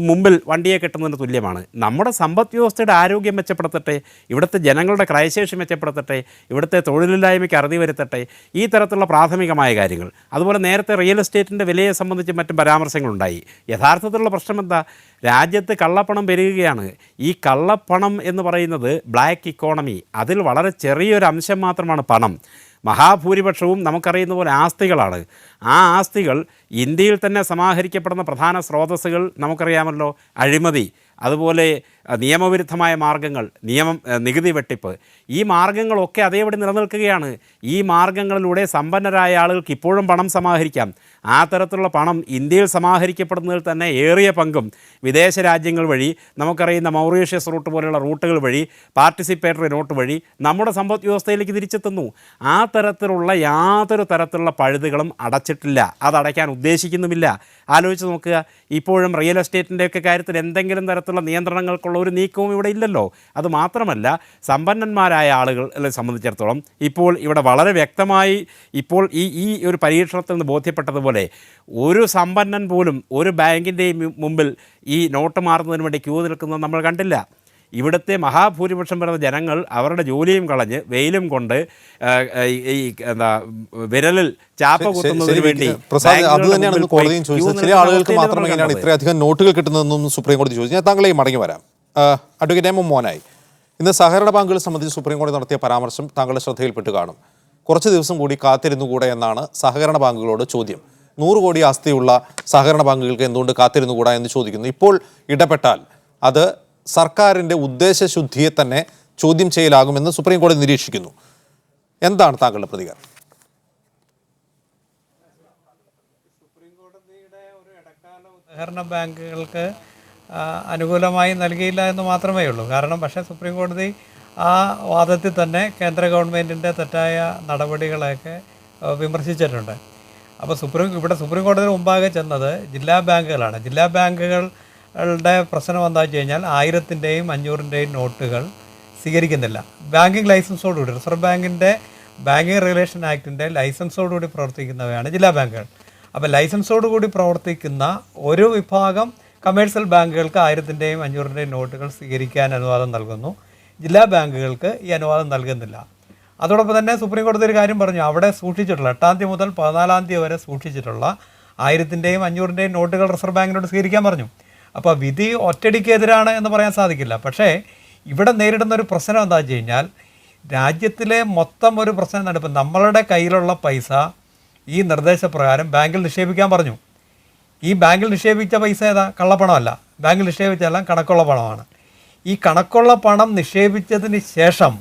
മുമ്പിൽ വണ്ടിയെ കെട്ടുന്നതിന് തുല്യമാണ്. നമ്മുടെ സമ്പദ് വ്യവസ്ഥയുടെ ആരോഗ്യം മെച്ചപ്പെടുത്തട്ടെ, ഇവിടുത്തെ ജനങ്ങളുടെ ക്രയശേഷി മെച്ചപ്പെടുത്തട്ടെ, ഇവിടുത്തെ തൊഴിലില്ലായ്മയ്ക്ക് അറുതി വരുത്തട്ടെ, ഈ തരത്തിലുള്ള പ്രാഥമികമായ കാര്യങ്ങൾ. അതുപോലെ നേരത്തെ റിയൽ എസ്റ്റേറ്റിൻ്റെ വിലയെ സംബന്ധിച്ച് മറ്റും പരാമർശങ്ങളുണ്ടായി. യഥാർത്ഥത്തിലുള്ള പ്രശ്നം എന്താ? രാജ്യത്ത് കള്ളപ്പണം പെരുകുകയാണ്. ഈ കള്ളപ്പണം എന്ന് പറയുന്നത് ബ്ലാക്ക് ഇക്കോണമി, അതിൽ വളരെ ചെറിയൊരു അംശം മാത്രമാണ് പണം. മഹാഭൂരിപക്ഷവും നമുക്കറിയുന്ന പോലെ ആസ്തികളാണ്. ആ ആസ്തികൾ ഇന്ത്യയിൽ തന്നെ സമാഹരിക്കപ്പെടുന്ന പ്രധാന സ്രോതസ്സുകൾ നമുക്കറിയാമല്ലോ. അഴിമതി, അതുപോലെ നിയമവിരുദ്ധമായ മാർഗങ്ങൾ, നികുതി വെട്ടിപ്പ്, ഈ മാർഗങ്ങളൊക്കെ അതേപടി നിലനിൽക്കുകയാണ്. ഈ മാർഗങ്ങളിലൂടെ സമ്പന്നരായ ആളുകൾക്ക് ഇപ്പോഴും പണം സമാഹരിക്കാം. ആ തരത്തിലുള്ള പണം ഇന്ത്യയിൽ സമാഹരിക്കപ്പെടുന്നതിൽ തന്നെ ഏറിയ പങ്കും വിദേശ രാജ്യങ്ങൾ വഴി, നമുക്കറിയുന്ന മൗറീഷ്യസ് റൂട്ട് പോലെയുള്ള റൂട്ടുകൾ വഴി, പാർട്ടിസിപ്പേറ്ററി നോട്ട് വഴി നമ്മുടെ സമ്പദ് വ്യവസ്ഥയിലേക്ക് തിരിച്ചെത്തുന്നു. ആ തരത്തിലുള്ള യാതൊരു തരത്തിലുള്ള പഴുതുകളും അടച്ചിട്ടില്ല, അതടയ്ക്കാൻ ഉദ്ദേശിക്കുന്നുമില്ല. ആലോചിച്ച് നോക്കുക, ഇപ്പോഴും റിയൽ എസ്റ്റേറ്റിൻ്റെയൊക്കെ കാര്യത്തിൽ എന്തെങ്കിലും തരത്തിലുള്ള നിയന്ത്രണങ്ങൾക്കുള്ള ഒരു നീക്കവും ഇവിടെ ഇല്ലല്ലോ. അതുമാത്രമല്ല, സമ്പന്നന്മാരായ ആളുകളെ സംബന്ധിച്ചിടത്തോളം ഇപ്പോൾ ഇവിടെ വളരെ വ്യക്തമായി ഇപ്പോൾ ഈ ഒരു പരീക്ഷണത്തിൽ നിന്ന് ബോധ്യപ്പെട്ടതുപോലെ ഒരു സമ്പന്നൻ പോലും ഒരു ബാങ്കിൻ്റെയും മുമ്പിൽ ഈ നോട്ട് മാറുന്നതിന് വേണ്ടി ക്യൂ നിൽക്കുന്നത് നമ്മൾ കണ്ടില്ല. ഇവിടുത്തെ മഹാഭൂരിപക്ഷം വരുന്ന ജനങ്ങൾ അവരുടെ ജോലിയും കളഞ്ഞ് വെയിലും കൊണ്ട് ഈ വിരലിൽ ചാപ്പ കുത്തുന്നതിന് വേണ്ടി അത് തന്നെയാണ് കോടതിയും ചോദിച്ചത്. ചില ആളുകൾക്ക് മാത്രമേ ഇങ്ങനെയാണ് ഇത്രയധികം നോട്ടുകൾ കിട്ടുന്നതെന്നും സുപ്രീം കോടതി ചോദിച്ചു. ഞാൻ താങ്കളെയും മടങ്ങി വരാം. അഡ്വക്കേറ്റ് എം മോനായി, ഇന്ന് സഹകരണ ബാങ്കുകളെ സംബന്ധിച്ച് സുപ്രീം കോടതി നടത്തിയ പരാമർശം താങ്കളുടെ ശ്രദ്ധയിൽപ്പെട്ട് കാണും. കുറച്ച് ദിവസം കൂടി കാത്തിരുന്നുകൂടെ എന്നാണ് സഹകരണ ബാങ്കുകളോട് ചോദ്യം. 100 കോടി ആസ്തിയുള്ള സഹകരണ ബാങ്കുകൾക്ക് എന്തുകൊണ്ട് കാത്തിരുന്നുകൂടാ എന്ന് ചോദിക്കുന്നു. ഇപ്പോൾ ഇടപെട്ടാൽ അത് സർക്കാരിൻ്റെ ഉദ്ദേശശുദ്ധിയെ തന്നെ ചോദ്യം ചെയ്യലാകുമെന്ന് സുപ്രീം കോടതി നിരീക്ഷിക്കുന്നു. എന്താണ് താങ്കളുടെ പ്രതികരണം? സഹകരണ ബാങ്കുകൾക്ക് അനുകൂലമായി നൽകിയില്ല എന്ന് മാത്രമേ ഉള്ളൂ. കാരണം പക്ഷേ സുപ്രീം കോടതി ആ വാദത്തിൽ തന്നെ കേന്ദ്ര ഗവൺമെൻറ്റിൻ്റെ തെറ്റായ നടപടികളെയൊക്കെ വിമർശിച്ചിട്ടുണ്ട്. അപ്പോൾ സുപ്രീം കോടതിയുടെ മുമ്പാകെ ചെന്നത് ജില്ലാ ബാങ്കുകളാണ്. ജില്ലാ ബാങ്കുകളുടെ പ്രശ്നം എന്താ വെച്ച് കഴിഞ്ഞാൽ 1000-ൻ്റെയും 500-ൻ്റെയും നോട്ടുകൾ സ്വീകരിക്കുന്നില്ല. ബാങ്കിങ് ലൈസൻസോടുകൂടി, റിസർവ് ബാങ്കിൻ്റെ ബാങ്കിങ് റെഗുലേഷൻ ആക്ടിൻ്റെ ലൈസൻസോടുകൂടി പ്രവർത്തിക്കുന്നവയാണ് ജില്ലാ ബാങ്കുകൾ. അപ്പോൾ ലൈസൻസോടുകൂടി പ്രവർത്തിക്കുന്ന ഒരു വിഭാഗം കമേഴ്ഷ്യൽ ബാങ്കുകൾക്ക് 1000-ൻ്റെയും 500-ൻ്റെയും നോട്ടുകൾ സ്വീകരിക്കാൻ അനുവാദം നൽകുന്നു. ജില്ലാ ബാങ്കുകൾക്ക് ഈ അനുവാദം നൽകുന്നില്ല. അതോടൊപ്പം തന്നെ സുപ്രീം കോടതി ഒരു കാര്യം പറഞ്ഞു, അവിടെ സൂക്ഷിച്ചിട്ടുള്ള 8-ാം തീയതി മുതൽ 14-ാം തീയതി വരെ സൂക്ഷിച്ചിട്ടുള്ള 1000-ൻ്റെയും 500-ൻ്റെയും നോട്ടുകൾ റിസർവ് ബാങ്കിനോട് സ്വീകരിക്കാൻ പറഞ്ഞു. അപ്പോൾ വിധി ഒറ്റടിക്കെതിരാണ് എന്ന് പറയാൻ സാധിക്കില്ല. പക്ഷേ ഇവിടെ നേരിടുന്ന ഒരു പ്രശ്നം എന്താ വെച്ച് കഴിഞ്ഞാൽ, രാജ്യത്തിലെ മൊത്തം ഒരു പ്രശ്നം എന്താണ്, ഇപ്പം നമ്മളുടെ കയ്യിലുള്ള പൈസ ഈ നിർദ്ദേശപ്രകാരം ബാങ്കിൽ നിക്ഷേപിക്കാൻ പറഞ്ഞു. ഈ ബാങ്കിൽ നിക്ഷേപിച്ച പൈസ ഏതാ? കള്ളപ്പണമല്ല. ബാങ്കിൽ നിക്ഷേപിച്ചെല്ലാം കണക്കുള്ള പണമാണ്. ഈ കണക്കുള്ള പണം നിക്ഷേപിച്ചതിന് ശേഷം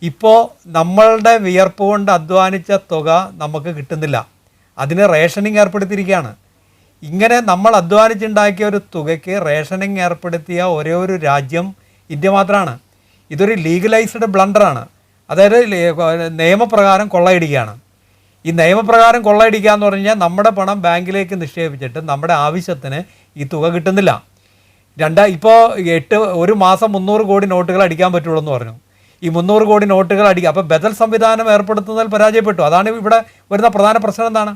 ഇപ്പോൾ നമ്മളുടെ വിയർപ്പ് കൊണ്ട് അധ്വാനിച്ച തുക നമുക്ക് കിട്ടുന്നില്ല. അതിന് റേഷനിങ് ഏർപ്പെടുത്തിയിരിക്കുകയാണ്. ഇങ്ങനെ നമ്മൾ അധ്വാനിച്ചുണ്ടാക്കിയ ഒരു തുകയ്ക്ക് റേഷനിങ് ഏർപ്പെടുത്തിയ ഒരേ ഒരു രാജ്യം ഇന്ത്യ മാത്രമാണ്. ഇതൊരു ലീഗലൈസ്ഡ് ബ്ലണ്ടറാണ്. അതായത് നിയമപ്രകാരം കൊള്ളയടിക്കുകയാണ്. ഈ നിയമപ്രകാരം കൊള്ളയടിക്കുക എന്ന് പറഞ്ഞു കഴിഞ്ഞാൽ നമ്മുടെ പണം ബാങ്കിലേക്ക് നിക്ഷേപിച്ചിട്ട് നമ്മുടെ ആവശ്യത്തിന് ഈ തുക കിട്ടുന്നില്ല. ഇപ്പോൾ ഒരു മാസം 300 കോടി നോട്ടുകൾ അടിക്കാൻ പറ്റുള്ളൂ എന്ന് പറഞ്ഞു. ഈ 300 കോടി നോട്ടുകൾ അടിക്കുക, അപ്പോൾ ബദൽ സംവിധാനം ഏർപ്പെടുത്തുന്നതിൽ പരാജയപ്പെട്ടു. അതാണ് ഇവിടെ വരുന്ന പ്രധാന പ്രശ്നം. എന്താണ്?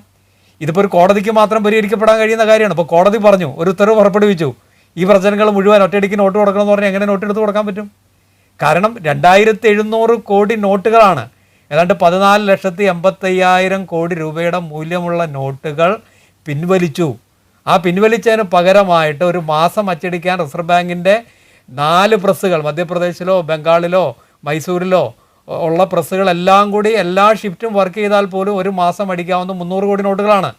ഇതിപ്പോൾ ഒരു കോടതിക്ക് മാത്രം പരിഹരിക്കപ്പെടാൻ കഴിയുന്ന കാര്യമാണ്. ഇപ്പോൾ കോടതി പറഞ്ഞു, ഒരു ഉത്തരവ് പുറപ്പെടുവിച്ചു, ഈ പ്രശ്നങ്ങൾ മുഴുവൻ ഒറ്റയടിക്ക് നോട്ട് കൊടുക്കണമെന്ന് പറഞ്ഞാൽ എങ്ങനെ നോട്ട് എടുത്ത് കൊടുക്കാൻ പറ്റും? കാരണം 2700 കോടി നോട്ടുകളാണ്. ഏതാണ്ട് 14,85,000 കോടി രൂപയുടെ മൂല്യമുള്ള നോട്ടുകൾ പിൻവലിച്ചു. ആ പിൻവലിച്ചതിന് പകരമായിട്ട് ഒരു മാസം അച്ചടിക്കാൻ റിസർവ് ബാങ്കിൻ്റെ 4 പ്രസ്സുകൾ മധ്യപ്രദേശിലോ ബംഗാളിലോ മൈസൂരിലോ ഉള്ള പ്രസ്സുകളെല്ലാം കൂടി എല്ലാ ഷിഫ്റ്റും വർക്ക് ചെയ്താൽ പോലും ഒരു മാസം അടിക്കാവുന്ന 300 കോടി നോട്ടുകളാണ്.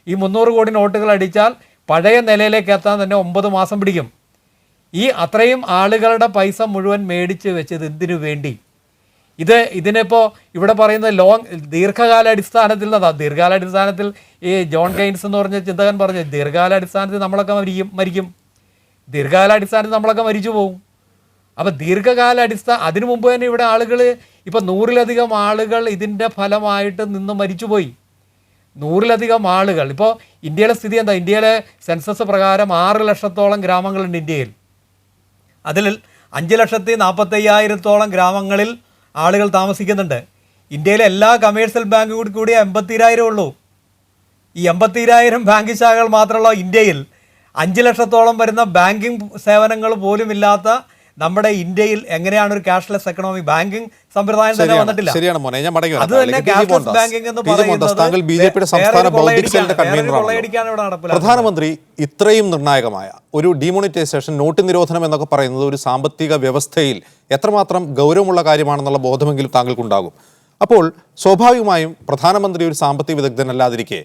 ഈ 300 കോടി നോട്ടുകൾ അടിച്ചാൽ പഴയ നിലയിലേക്ക് എത്താൻ തന്നെ 9 മാസം പിടിക്കും. ഈ അത്രയും ആളുകളുടെ പൈസ മുഴുവൻ മേടിച്ച് വെച്ചത് എന്തിനു വേണ്ടി? ഇതിനിപ്പോൾ ഇവിടെ പറയുന്നത് ദീർഘകാലാടിസ്ഥാനത്തിൽ ദീർഘകാലാടിസ്ഥാനത്തിൽ ഈ ജോൺ കെയ്ൻസ് എന്ന് പറഞ്ഞ ചിന്തകൻ പറഞ്ഞു, ദീർഘകാലാടിസ്ഥാനത്തിൽ നമ്മളൊക്കെ മരിക്കും, ദീർഘകാലാടിസ്ഥാനത്തിൽ നമ്മളൊക്കെ മരിച്ചു പോകും. അപ്പോൾ അതിനു മുമ്പ് തന്നെ ഇവിടെ ആളുകൾ ഇപ്പോൾ 100-ലധികം ആളുകൾ ഇതിൻ്റെ ഫലമായിട്ട് നിന്ന് മരിച്ചുപോയി. 100-ലധികം ആളുകൾ. ഇപ്പോൾ ഇന്ത്യയിലെ സ്ഥിതി എന്താ? ഇന്ത്യയിലെ സെൻസസ് പ്രകാരം 6 ലക്ഷത്തോളം ഗ്രാമങ്ങളുണ്ട് ഇന്ത്യയിൽ. അതിൽ 5,45,000-ഓളം ഗ്രാമങ്ങളിൽ ആളുകൾ താമസിക്കുന്നുണ്ട്. ഇന്ത്യയിലെ എല്ലാ കമേഴ്ഷ്യൽ ബാങ്കുകൾ കൂടി 82,000 ഉള്ളൂ. ഈ 82,000 ബാങ്ക് ശാഖകൾ മാത്രമുള്ള ഇന്ത്യയിൽ 5 ലക്ഷത്തോളം വരുന്ന ബാങ്കിങ് സേവനങ്ങൾ പോലും ഇല്ലാത്ത നമ്മുടെ ഇന്ത്യയിൽ എങ്ങനെയാണ് ഒരു ക്യാഷ്ലെസ് എക്കണോമി, ബാങ്കിങ് സമ്പ്രദായം തന്നെ വന്നിട്ടില്ല. ശരിയാണ് മോനെ, ഞാൻ മടങ്ങി വരാം. അത് തന്നെ ക്യാഷ്ലെസ് ബാങ്കിങ് എന്ന് പറയുന്നത് താങ്കൾ ബിജെപിയുടെ സംസ്ഥാന ബൗദ്ധിക സെല്ലിന്റെ കൺവീനറാണ്. പ്രധാനമന്ത്രി ഇത്രയും നിർണായകമായ ഒരു ഡിമോണിറ്റൈസേഷൻ, നോട്ട് നിരോധനം എന്നൊക്കെ പറയുന്നത് ഒരു സാമ്പത്തിക വ്യവസ്ഥയിൽ എത്രമാത്രം ഗൗരവമുള്ള കാര്യമാണെന്നുള്ള ബോധമെങ്കിലും താങ്കൾക്കുണ്ടാകും. അപ്പോൾ സ്വാഭാവികമായും പ്രധാനമന്ത്രി ഒരു സാമ്പത്തിക വിദഗ്ധനല്ലാതിരിക്കെ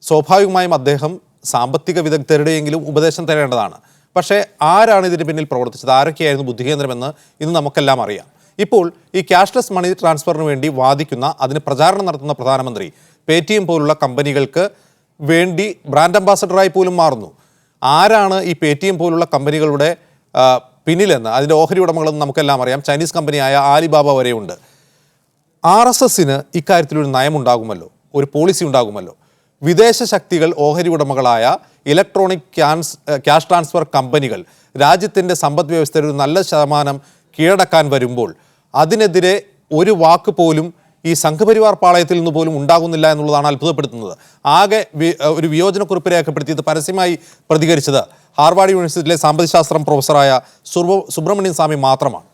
സ്വാഭാവികമായും അദ്ദേഹം സാമ്പത്തിക വിദഗ്ധരുടെയെങ്കിലും ഉപദേശം തരേണ്ടതാണ്. പക്ഷേ ആരാണ് ഇതിന് പിന്നിൽ പ്രവർത്തിച്ചത്, ആരൊക്കെയായിരുന്നു ബുദ്ധികേന്ദ്രമെന്ന് ഇന്ന് നമുക്കെല്ലാം അറിയാം. ഇപ്പോൾ ഈ ക്യാഷ്ലെസ് മണി ട്രാൻസ്ഫറിന് വേണ്ടി വാദിക്കുന്ന, അതിന് പ്രചാരണം നടത്തുന്ന പ്രധാനമന്ത്രി പേടിഎം പോലുള്ള കമ്പനികൾക്ക് വേണ്ടി ബ്രാൻഡ് അംബാസഡറായി പോലും മാറുന്നു. ആരാണ് ഈ പേടിഎം പോലുള്ള കമ്പനികളുടെ പിന്നിലെന്ന്, അതിൻ്റെ ഓഹരി ഉടമകളെന്ന് നമുക്കെല്ലാം അറിയാം. ചൈനീസ് കമ്പനിയായ ആലിബാബ വരെയുണ്ട്. RSSന് ഇക്കാര്യത്തിലൊരു നയമുണ്ടാകുമല്ലോ, ഒരു പോളിസി ഉണ്ടാകുമല്ലോ. വിദേശ ശക്തികൾ ഓഹരി ഉടമകളായ ഇലക്ട്രോണിക് ക്യാഷ് ട്രാൻസ്ഫർ കമ്പനികൾ രാജ്യത്തിൻ്റെ സമ്പദ് വ്യവസ്ഥയുടെ ഒരു നല്ല ശതമാനം കീഴടക്കാൻ വരുമ്പോൾ അതിനെതിരെ ഒരു വാക്ക് പോലും ഈ സംഘപരിവാർ പാളയത്തിൽ നിന്ന് പോലും ഉണ്ടാകുന്നില്ല എന്നുള്ളതാണ് അത്ഭുതപ്പെടുത്തുന്നത്. ആകെ ഒരു വിയോജനക്കുറിപ്പ് രേഖപ്പെടുത്തിയത് പരസ്യമായി പ്രതികരിച്ചത് ഹാർവാർഡ് യൂണിവേഴ്സിറ്റിയിലെ സാമ്പത്തികശാസ്ത്രം പ്രൊഫസറായ സുബ്രഹ്മണ്യൻ സ്വാമി മാത്രമാണ്.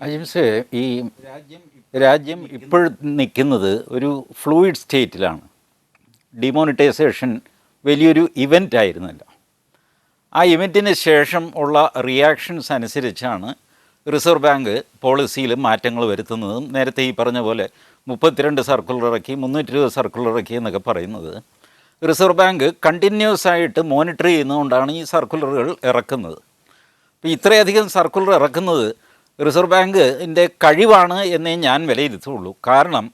അജിംസെ, ഈ രാജ്യം ഇപ്പോൾ നിൽക്കുന്നത് ഒരു ഫ്ലൂയിഡ് സ്റ്റേറ്റിലാണ്. ഡിമോണിറ്റൈസേഷൻ വലിയൊരു ഇവൻ്റ് ആയിരുന്നല്ലോ. ആ ഇവൻറ്റിന് ശേഷം ഉള്ള റിയാക്ഷൻസ് അനുസരിച്ചാണ് റിസർവ് ബാങ്ക് പോളിസിയിൽ മാറ്റങ്ങൾ വരുത്തുന്നതും നേരത്തെ ഈ പറഞ്ഞ പോലെ 32 സർക്കുലർ ഇറക്കി, 320 സർക്കുലർ ഇറക്കി എന്നൊക്കെ പറയുന്നത് റിസർവ് ബാങ്ക് കണ്ടിന്യൂസ് ആയിട്ട് മോണിറ്റർ ചെയ്യുന്നതുകൊണ്ടാണ് ഈ സർക്കുലറുകൾ ഇറക്കുന്നത്. അപ്പോൾ ഇത്രയധികം സർക്കുലർ ഇറക്കുന്നത് റിസർവ് ബാങ്കിൻ്റെ കഴിവാണ് എന്നേ ഞാൻ വിലയിരുത്തുള്ളൂ. കാരണം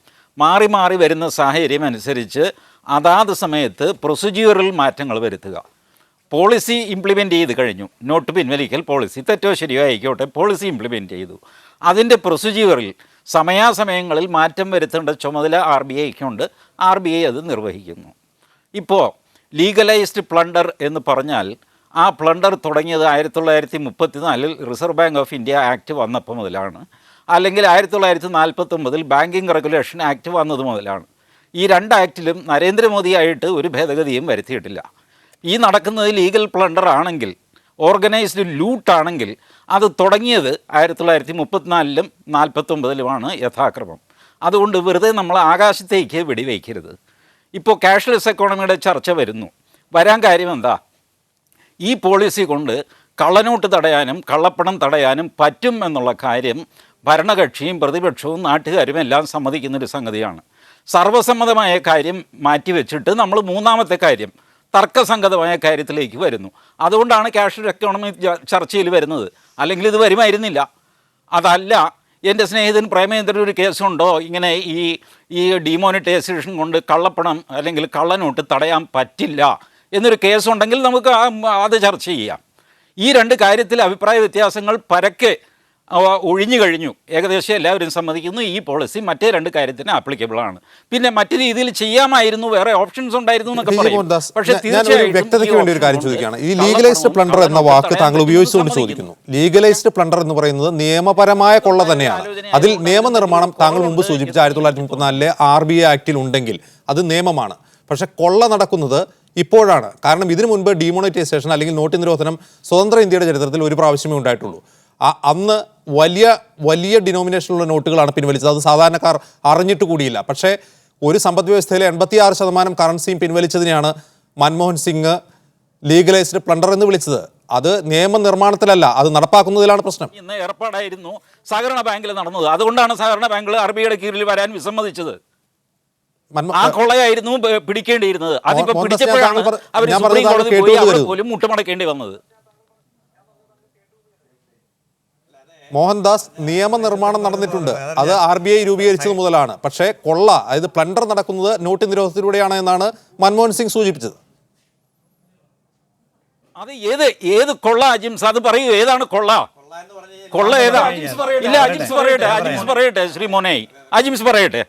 മാറി മാറി വരുന്ന സാഹചര്യം അനുസരിച്ച് അതാത് സമയത്ത് പ്രൊസീജിയറിൽ മാറ്റങ്ങൾ വരുത്തുക. പോളിസി ഇംപ്ലിമെൻ്റ് ചെയ്ത് കഴിഞ്ഞു, നോട്ട് പിൻവലിക്കൽ പോളിസി, തെറ്റോ ശരിയോ ആയിക്കോട്ടെ, പോളിസി ഇംപ്ലിമെൻ്റ് ചെയ്തു. അതിൻ്റെ പ്രൊസീജിയറിൽ സമയാസമയങ്ങളിൽ മാറ്റം വരുത്തേണ്ട ചുമതല RBIക്കുണ്ട്. RBI അത് നിർവഹിക്കുന്നു. ഇപ്പോൾ ലീഗലൈസ്ഡ് പ്ലണ്ടർ എന്ന് പറഞ്ഞാൽ ആ പ്ലണ്ടർ തുടങ്ങിയത് 1934 reserve bank of India act വന്നപ്പോൾ മുതലാണ്, അല്ലെങ്കിൽ 1949 ബാങ്കിങ് റെഗുലേഷൻ ആക്ട് വന്നത് മുതലാണ്. ഈ 2 ആക്ടിലും നരേന്ദ്രമോദിയായിട്ട് ഒരു ഭേദഗതിയും വരുത്തിയിട്ടില്ല. ഈ നടക്കുന്നത് ലീഗൽ പ്ലണ്ടർ ആണെങ്കിൽ, ഓർഗനൈസ്ഡ് ലൂട്ടാണെങ്കിൽ അത് തുടങ്ങിയത് 1934 49 യഥാക്രമം. അതുകൊണ്ട് വെറുതെ നമ്മൾ ആകാശത്തേക്ക് വെടിവയ്ക്കരുത്. ഇപ്പോൾ ക്യാഷ്ലെസ് എക്കോണമിയുടെ ചർച്ച വരാൻ കാര്യം എന്താ? ഈ പോളിസി കൊണ്ട് കള്ളനോട്ട് തടയാനും കള്ളപ്പണം തടയാനും പറ്റും എന്നുള്ള കാര്യം ഭരണകക്ഷിയും പ്രതിപക്ഷവും നാട്ടുകാരും എല്ലാം സമ്മതിക്കുന്നൊരു സംഗതിയാണ്. സർവ്വസമ്മതമായ കാര്യം മാറ്റിവെച്ചിട്ട് നമ്മൾ മൂന്നാമത്തെ കാര്യം, തർക്കസംഗതമായ കാര്യത്തിലേക്ക് വരുന്നു. അതുകൊണ്ടാണ് ക്യാഷ്ലെസ് എക്കോണമി ചർച്ചയിൽ വരുന്നത്. അല്ലെങ്കിൽ ഇത് വരുമായിരുന്നില്ല. അതല്ല, എൻ്റെ സ്നേഹിതൻ പ്രേമേന്ദ്രൻ ഒരു കേസുണ്ടോ ഇങ്ങനെ ഈ ഡിമോണിറ്റൈസേഷൻ കൊണ്ട് കള്ളപ്പണം അല്ലെങ്കിൽ കള്ളനോട്ട് തടയാൻ പറ്റില്ല എന്നൊരു കേസുണ്ടെങ്കിൽ നമുക്ക് അത് ചർച്ച ചെയ്യാം. ഈ 2 കാര്യത്തിൽ അഭിപ്രായ വ്യത്യാസങ്ങൾ പരക്കെ ഒഴിഞ്ഞു കഴിഞ്ഞു. ഏകദേശം എല്ലാവരും സമ്മതിക്കുന്നു ഈ പോളിസി മറ്റേ 2 കാര്യത്തിന് ആപ്ലിക്കബിൾ ആണ്. പിന്നെ മറ്റു രീതിയിൽ ചെയ്യാമായിരുന്നു, വേറെ ഓപ്ഷൻസ് ഉണ്ടായിരുന്നു എന്നൊക്കെ പറയും. പക്ഷേ വ്യക്തതയ്ക്ക് വേണ്ടി ഒരു കാര്യം ചോദിക്കുകയാണ്. ഈ ലീഗലൈസ്ഡ് പ്ലണ്ടർ എന്ന വാക്ക് താങ്കൾ ഉപയോഗിച്ചുകൊണ്ട് ചോദിക്കുന്നു. ലീഗലൈസ്ഡ് പ്ലണ്ടർ എന്ന് പറയുന്നത് നിയമപരമായ കൊള്ള തന്നെയാണ്. അതിൽ നിയമനിർമ്മാണം താങ്കൾ മുമ്പ് സൂചിപ്പിച്ച 1934 RBI ആക്ടിൽ ഉണ്ടെങ്കിൽ അത് നിയമമാണ്. പക്ഷെ കൊള്ള നടക്കുന്നത് ഇപ്പോഴാണ്. കാരണം ഇതിനു മുൻപ് ഡിമോണിറ്റൈസേഷൻ അല്ലെങ്കിൽ നോട്ട് നിരോധനം സ്വതന്ത്ര ഇന്ത്യയുടെ ചരിത്രത്തിൽ ഒരു പ്രാവശ്യമേ ഉണ്ടായിട്ടുള്ളൂ. അന്ന് വലിയ വലിയ ഡിനോമിനേഷനുള്ള നോട്ടുകളാണ് പിൻവലിച്ചത്. അത് സാധാരണക്കാർ അറിഞ്ഞിട്ട് കൂടിയില്ല. പക്ഷേ ഒരു സമ്പദ് വ്യവസ്ഥയിലെ 86% കറൻസിയും പിൻവലിച്ചതിനെയാണ് മൻമോഹൻ സിംഗ് ലീഗലൈസ്ഡ് പ്ലണ്ടർ എന്ന് വിളിച്ചത്. അത് നിയമനിർമ്മാണത്തിലല്ല, അത് നടപ്പാക്കുന്നതിലാണ് പ്രശ്നം. ഇന്ന് ഏർപ്പാടായിരുന്നു സഹകരണ ബാങ്കിൽ നടന്നത്. അതുകൊണ്ടാണ് സഹകരണ ബാങ്കുകൾ RBIയുടെ കീഴിൽ വരാൻ വിസമ്മതിച്ചത്. ആ കൊള്ളയായിരുന്നു പിടിക്കേണ്ടിയിരുന്നത്. അതിപ്പോ പിടിച്ചപ്പോഴാണ് അവർ സുപ്രീം കോടതി പോയി അവിടെ പോലും മുട്ടുമടക്കേണ്ടി വന്നത്. മോഹൻദാസ്, നിയമനിർമ്മാണം നടന്നിട്ടുണ്ട്. അത് RBI രൂപീകരിച്ചത് മുതലാണ്. പക്ഷേ കൊള്ള, അതായത് പ്ലണ്ടർ നടക്കുന്നത് നോട്ട് നിരോധനത്തിലൂടെയാണ് എന്നാണ് മൻമോഹൻ സിംഗ് സൂചിപ്പിച്ചത്. അത് ഏത് കൊള്ള അജിംസ്? അത് പറയൂ, ഏതാണ് കൊള്ള? കൊള്ള ഏതാ? ഇല്ല, അജിംസ് പറയട്ടെ ശ്രീ മോനെ, അജിംസ് പറയട്ടെ.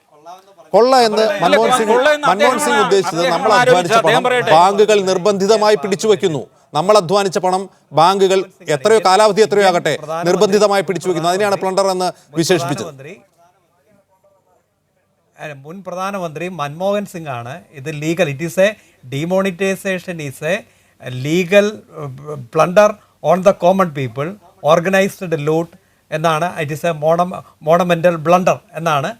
കൊള്ള എന്ന് മൻമോഹൻ സിംഗ് ഉദ്ദേശിച്ചത് നമ്മൾ അധ്വാനിച്ച പണം ബാങ്കുകൾ നിർബന്ധിതമായി പിടിച്ചു വെക്കുന്നു. നമ്മൾ അധ്വാനിച്ച പണം ബാങ്കുകൾ എത്രയോ കാലാവധി എത്രയോ ആകട്ടെ നിർബന്ധിതമായി പിടിച്ചു വെക്കുന്നു. അതിനെയാണ് പ്ലണ്ടർ എന്ന് വിശേഷിപ്പിച്ചത്. മുൻ പ്രധാനമന്ത്രി മൻമോഹൻ സിംഗ് ആണ് ഇത് legal, it is A demonetisation, is A legal plunder on the common people, organised loot എന്നാണ്, ഇറ്റ് ഈസ് എ മോണമെൻ്റൽ ബ്ലണ്ടർ എന്നാണ്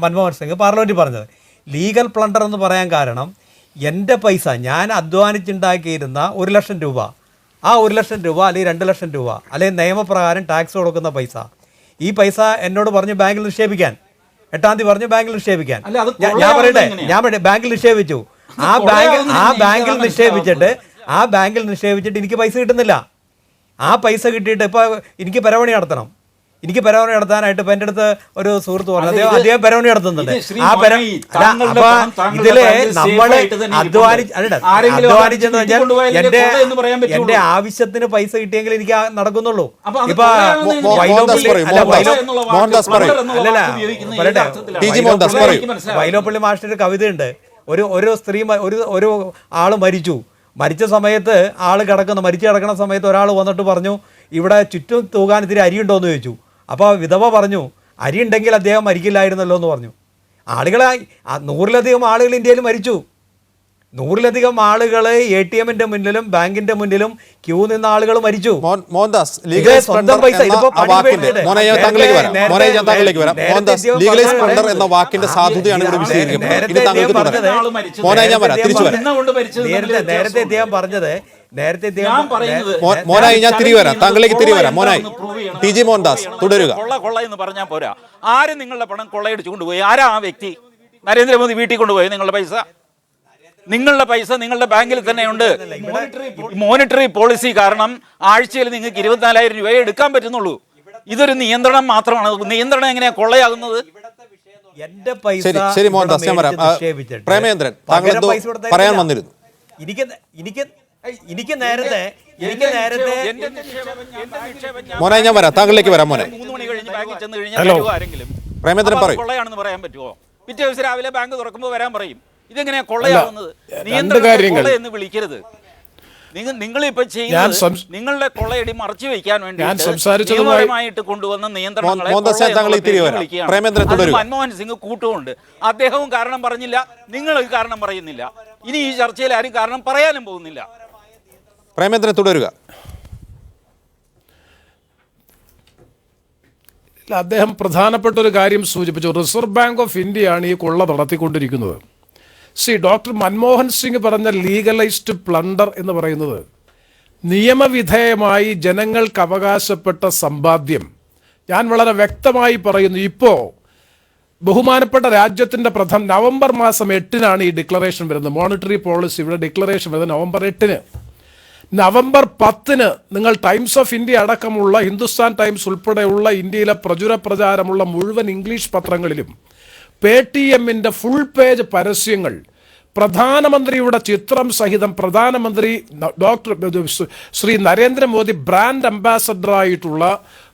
മൻമോഹൻ സിംഗ് പാർലമെൻറ്റിൽ പറഞ്ഞത്. ലീഗൽ പ്ലണ്ടർ എന്ന് പറയാൻ കാരണം എൻ്റെ പൈസ ഞാൻ അധ്വാനിച്ചുണ്ടാക്കിയിരുന്ന 1 ലക്ഷം രൂപ, ആ 1 ലക്ഷം രൂപ അല്ലെങ്കിൽ 2 ലക്ഷം രൂപ അല്ലെങ്കിൽ നിയമപ്രകാരം ടാക്സ് കൊടുക്കുന്ന പൈസ, ഈ പൈസ എന്നോട് പറഞ്ഞു ബാങ്കിൽ നിക്ഷേപിക്കാൻ. 8-ാം തീയതി പറഞ്ഞു ബാങ്കിൽ നിക്ഷേപിക്കാൻ. ഞാൻ പറയട്ടെ, ബാങ്കിൽ നിക്ഷേപിച്ചു. ആ ബാങ്കിൽ നിക്ഷേപിച്ചിട്ട് എനിക്ക് പൈസ കിട്ടുന്നില്ല. ആ പൈസ കിട്ടിയിട്ട് ഇപ്പോൾ എനിക്ക് പെരവണി നടത്തണം. എനിക്ക് പെരവണി നടത്താനായിട്ട് ഇപ്പം എൻ്റെ അടുത്ത് ഒരു സുഹൃത്ത് പറഞ്ഞു, അദ്ദേഹം പെരവണി നടത്തുന്നുണ്ട്. ആ ഇതില് നമ്മൾ അധ്വാനിച്ചെന്ന് പറഞ്ഞാൽ എൻ്റെ ആവശ്യത്തിന് പൈസ കിട്ടിയെങ്കിൽ എനിക്ക് നടക്കുന്നുള്ളൂ. ഇപ്പൊ വൈലോപ്പള്ളി മാഷിന്റെ കവിതയുണ്ട്. ഒരു സ്ത്രീ ഒരു ആള് മരിച്ച സമയത്ത് ആള് മരിച്ചു കിടക്കുന്ന സമയത്ത് ഒരാൾ വന്നിട്ട് പറഞ്ഞു, ഇവിടെ ചുറ്റും തൂകാൻ ഇത്തിരി അരിയുണ്ടോ എന്ന് ചോദിച്ചു. അപ്പോൾ വിധവ പറഞ്ഞു, അരി ഉണ്ടെങ്കിൽ അദ്ദേഹം മരിക്കില്ലായിരുന്നല്ലോ എന്ന് പറഞ്ഞു. 100-ലധികം ആളുകൾ ഇന്ത്യയിൽ മരിച്ചു. 100-ലധികം ആളുകൾ ATM-ന്റെ മുന്നിലും ബാങ്കിന്റെ മുന്നിലും ക്യൂ നിന്ന ആളുകൾ മരിച്ചു. സ്വന്തം പൈസ നേരത്തെ അദ്ദേഹം പറഞ്ഞത് കൊള്ള എന്ന് പറഞ്ഞാൽ പോരാ. ആര് നിങ്ങളുടെ പണം കൊള്ളയടിച്ചു കൊണ്ടുപോയി? ആരാ ആ വ്യക്തി? നരേന്ദ്രമോദി വീട്ടിൽ കൊണ്ടുപോയി നിങ്ങളുടെ പൈസ? നിങ്ങളുടെ പൈസ നിങ്ങളുടെ ബാങ്കിൽ തന്നെയുണ്ട്. മോണിറ്ററി പോളിസി കാരണം ആഴ്ചയിൽ നിങ്ങൾക്ക് 24,000 രൂപയെ എടുക്കാൻ പറ്റുന്നുള്ളൂ. ഇതൊരു നിയന്ത്രണം മാത്രമാണ്. നിയന്ത്രണം എങ്ങനെയാ കൊള്ളയാകുന്നത്? എന്റെ പൈസ ശരി മോഹൻദാസ്, ഞാൻ പറയാം. പ്രേമേന്ദ്രൻ, താങ്കൾ എന്തോ പറയാൻ വന്നിരുന്നു. എനിക്ക് നേരത്തെ മോനെ ഞാൻ വരാം, താങ്കളിലേക്ക് വരാം മോനെ. 3 മണി കഴിഞ്ഞ് ബാങ്കിൽ ചെന്ന് കഴിഞ്ഞാൽ ആരെങ്കിലും പ്രേമേന്ദ്രൻ പറയും കൊള്ളയാണെന്ന് പറയാൻ പറ്റുമോ? പിറ്റേ ദിവസം രാവിലെ ബാങ്ക് തുറക്കുമ്പോൾ വരാൻ പറയും. ഇതെങ്ങനെയാ കൊള്ളയാകുന്നത്? നിയന്ത്രണം എന്ന് വിളിക്കരുത്. നിങ്ങളിപ്പോ ചെയ്യുന്നത് നിങ്ങളുടെ കൊള്ളയടി മറച്ചു വയ്ക്കാൻ വേണ്ടി നിയമപരമായിട്ട് കൊണ്ടുവന്ന നിയന്ത്രണങ്ങളെ മൻമോഹൻ സിംഗ് കൂട്ടുമുണ്ട്. അദ്ദേഹവും കാരണം പറഞ്ഞില്ല, നിങ്ങൾ കാരണം പറയുന്നില്ല. ഇനി ഈ ചർച്ചയിൽ ആരും കാരണം പറയാനും പോകുന്നില്ല. പ്രേമേന്ദ്രൻ തുടരുക. അദ്ദേഹം പ്രധാനപ്പെട്ട ഒരു കാര്യം സൂചിപ്പിച്ചു. റിസർവ് ബാങ്ക് ഓഫ് ഇന്ത്യയാണ് ഈ കൊള്ള നടത്തിക്കൊണ്ടിരിക്കുന്നത്. ഡോക്ടർ മൻമോഹൻ സിംഗ് പറഞ്ഞ ലീഗലൈസ്ഡ് പ്ലണ്ടർ എന്ന് പറയുന്നത് നിയമവിധേയമായി ജനങ്ങൾക്ക് അവകാശപ്പെട്ട സമ്പാദ്യം. ഞാൻ വളരെ വ്യക്തമായി പറയുന്നു, ഇപ്പോൾ ബഹുമാനപ്പെട്ട രാജ്യത്തിൻ്റെ നവംബർ മാസം 8-നാണ് ഈ ഡിക്ലറേഷൻ വരുന്നത്. മോണിറ്ററി പോളിസി ഇവിടെ ഡിക്ലറേഷൻ വരുന്നത് നവംബർ 8-ന്. നവംബർ 10-ന് നിങ്ങൾ ടൈംസ് ഓഫ് ഇന്ത്യ അടക്കമുള്ള ഹിന്ദുസ്ഥാൻ ടൈംസ് ഉൾപ്പെടെയുള്ള ഇന്ത്യയിലെ പ്രചാരമുള്ള മുഴുവൻ ഇംഗ്ലീഷ് പത്രങ്ങളിലും പേടിഎമ്മിൻ്റെ ഫുൾ പേജ് പരസ്യങ്ങൾ പ്രധാനമന്ത്രിയുടെ ചിത്രം സഹിതം പ്രധാനമന്ത്രി Shri Narendra Modi brand അംബാസഡറായിട്ടുള്ള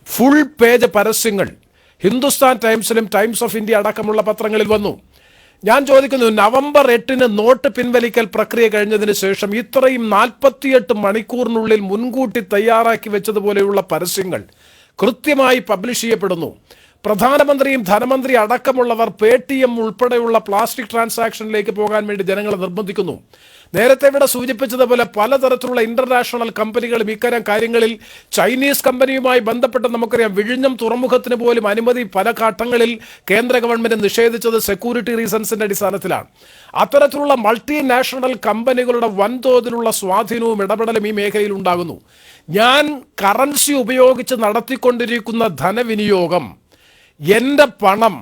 full page പരസ്യങ്ങൾ ഹിന്ദുസ്ഥാൻ ടൈംസിലും ടൈംസ് ഓഫ് ഇന്ത്യ അടക്കമുള്ള പത്രങ്ങളിൽ വന്നു. ഞാൻ ചോദിക്കുന്നു, നവംബർ 8-ന് നോട്ട് പിൻവലിക്കൽ പ്രക്രിയ കഴിഞ്ഞതിന് ശേഷം ഇത്രയും 48 മണിക്കൂറിനുള്ളിൽ മുൻകൂട്ടി തയ്യാറാക്കി വെച്ചതുപോലെയുള്ള പരസ്യങ്ങൾ കൃത്യമായി പബ്ലിഷ് ചെയ്യപ്പെടുന്നു. പ്രധാനമന്ത്രിയും ധനമന്ത്രി അടക്കമുള്ളവർ പേടിഎം ഉൾപ്പെടെയുള്ള പ്ലാസ്റ്റിക് ട്രാൻസാക്ഷനിലേക്ക് പോകാൻ വേണ്ടി ജനങ്ങളെ നിർബന്ധിക്കുന്നു. നേരത്തെ ഇവിടെ സൂചിപ്പിച്ചതുപോലെ പലതരത്തിലുള്ള ഇന്റർനാഷണൽ കമ്പനികളും ഇത്തരം കാര്യങ്ങളിൽ ചൈനീസ് കമ്പനിയുമായി ബന്ധപ്പെട്ട് നമുക്കറിയാം, വിഴിഞ്ഞം തുറമുഖത്തിന് പോലും അനുമതി പല ഘട്ടങ്ങളിൽ കേന്ദ്ര ഗവൺമെന്റ് നിഷേധിച്ചത് സെക്യൂരിറ്റി റീസൺസിന്റെ അടിസ്ഥാനത്തിലാണ്. അത്തരത്തിലുള്ള മൾട്ടിനാഷണൽ കമ്പനികളുടെ വൻതോതിലുള്ള സ്വാധീനവും ഇടപെടലും ഈ മേഖലയിൽ ഉണ്ടാകുന്നു. ഞാൻ കറൻസി ഉപയോഗിച്ച് നടത്തിക്കൊണ്ടിരിക്കുന്ന ധനവിനിയോഗം, എൻ്റെ പണം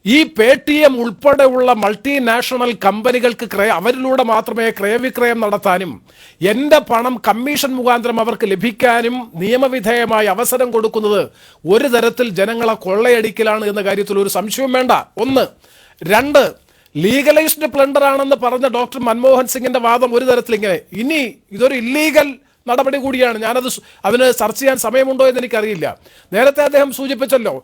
ഈ പേടിഎം ഉൾപ്പെടെയുള്ള മൾട്ടിനാഷണൽ കമ്പനികൾക്ക് അവരിലൂടെ മാത്രമേ ക്രയവിക്രയം നടത്താനും എൻ്റെ പണം കമ്മീഷൻ മുഖാന്തരം അവർക്ക് ലഭിക്കാനും നിയമവിധേയമായി അവസരം കൊടുക്കുന്നത് ഒരു തരത്തിൽ ജനങ്ങളെ കൊള്ളയടിക്കലാണ് എന്ന കാര്യത്തിൽ ഒരു സംശയവും വേണ്ട. 1. 2, ലീഗലൈസ്ഡ് പ്ലണ്ടർ ആണെന്ന് പറഞ്ഞ ഡോക്ടർ മൻമോഹൻ സിംഗിന്റെ വാദം ഒരു തരത്തിൽ ഇങ്ങനെ, ഇനി ഇതൊരു ഇല്ലീഗൽ നടപടി കൂടിയാണ്. അതിന് ചർച്ച ചെയ്യാൻ സമയമുണ്ടോ എന്ന് എനിക്കറിയില്ല. നേരത്തെ അദ്ദേഹം സൂചിപ്പിച്ചല്ലോ,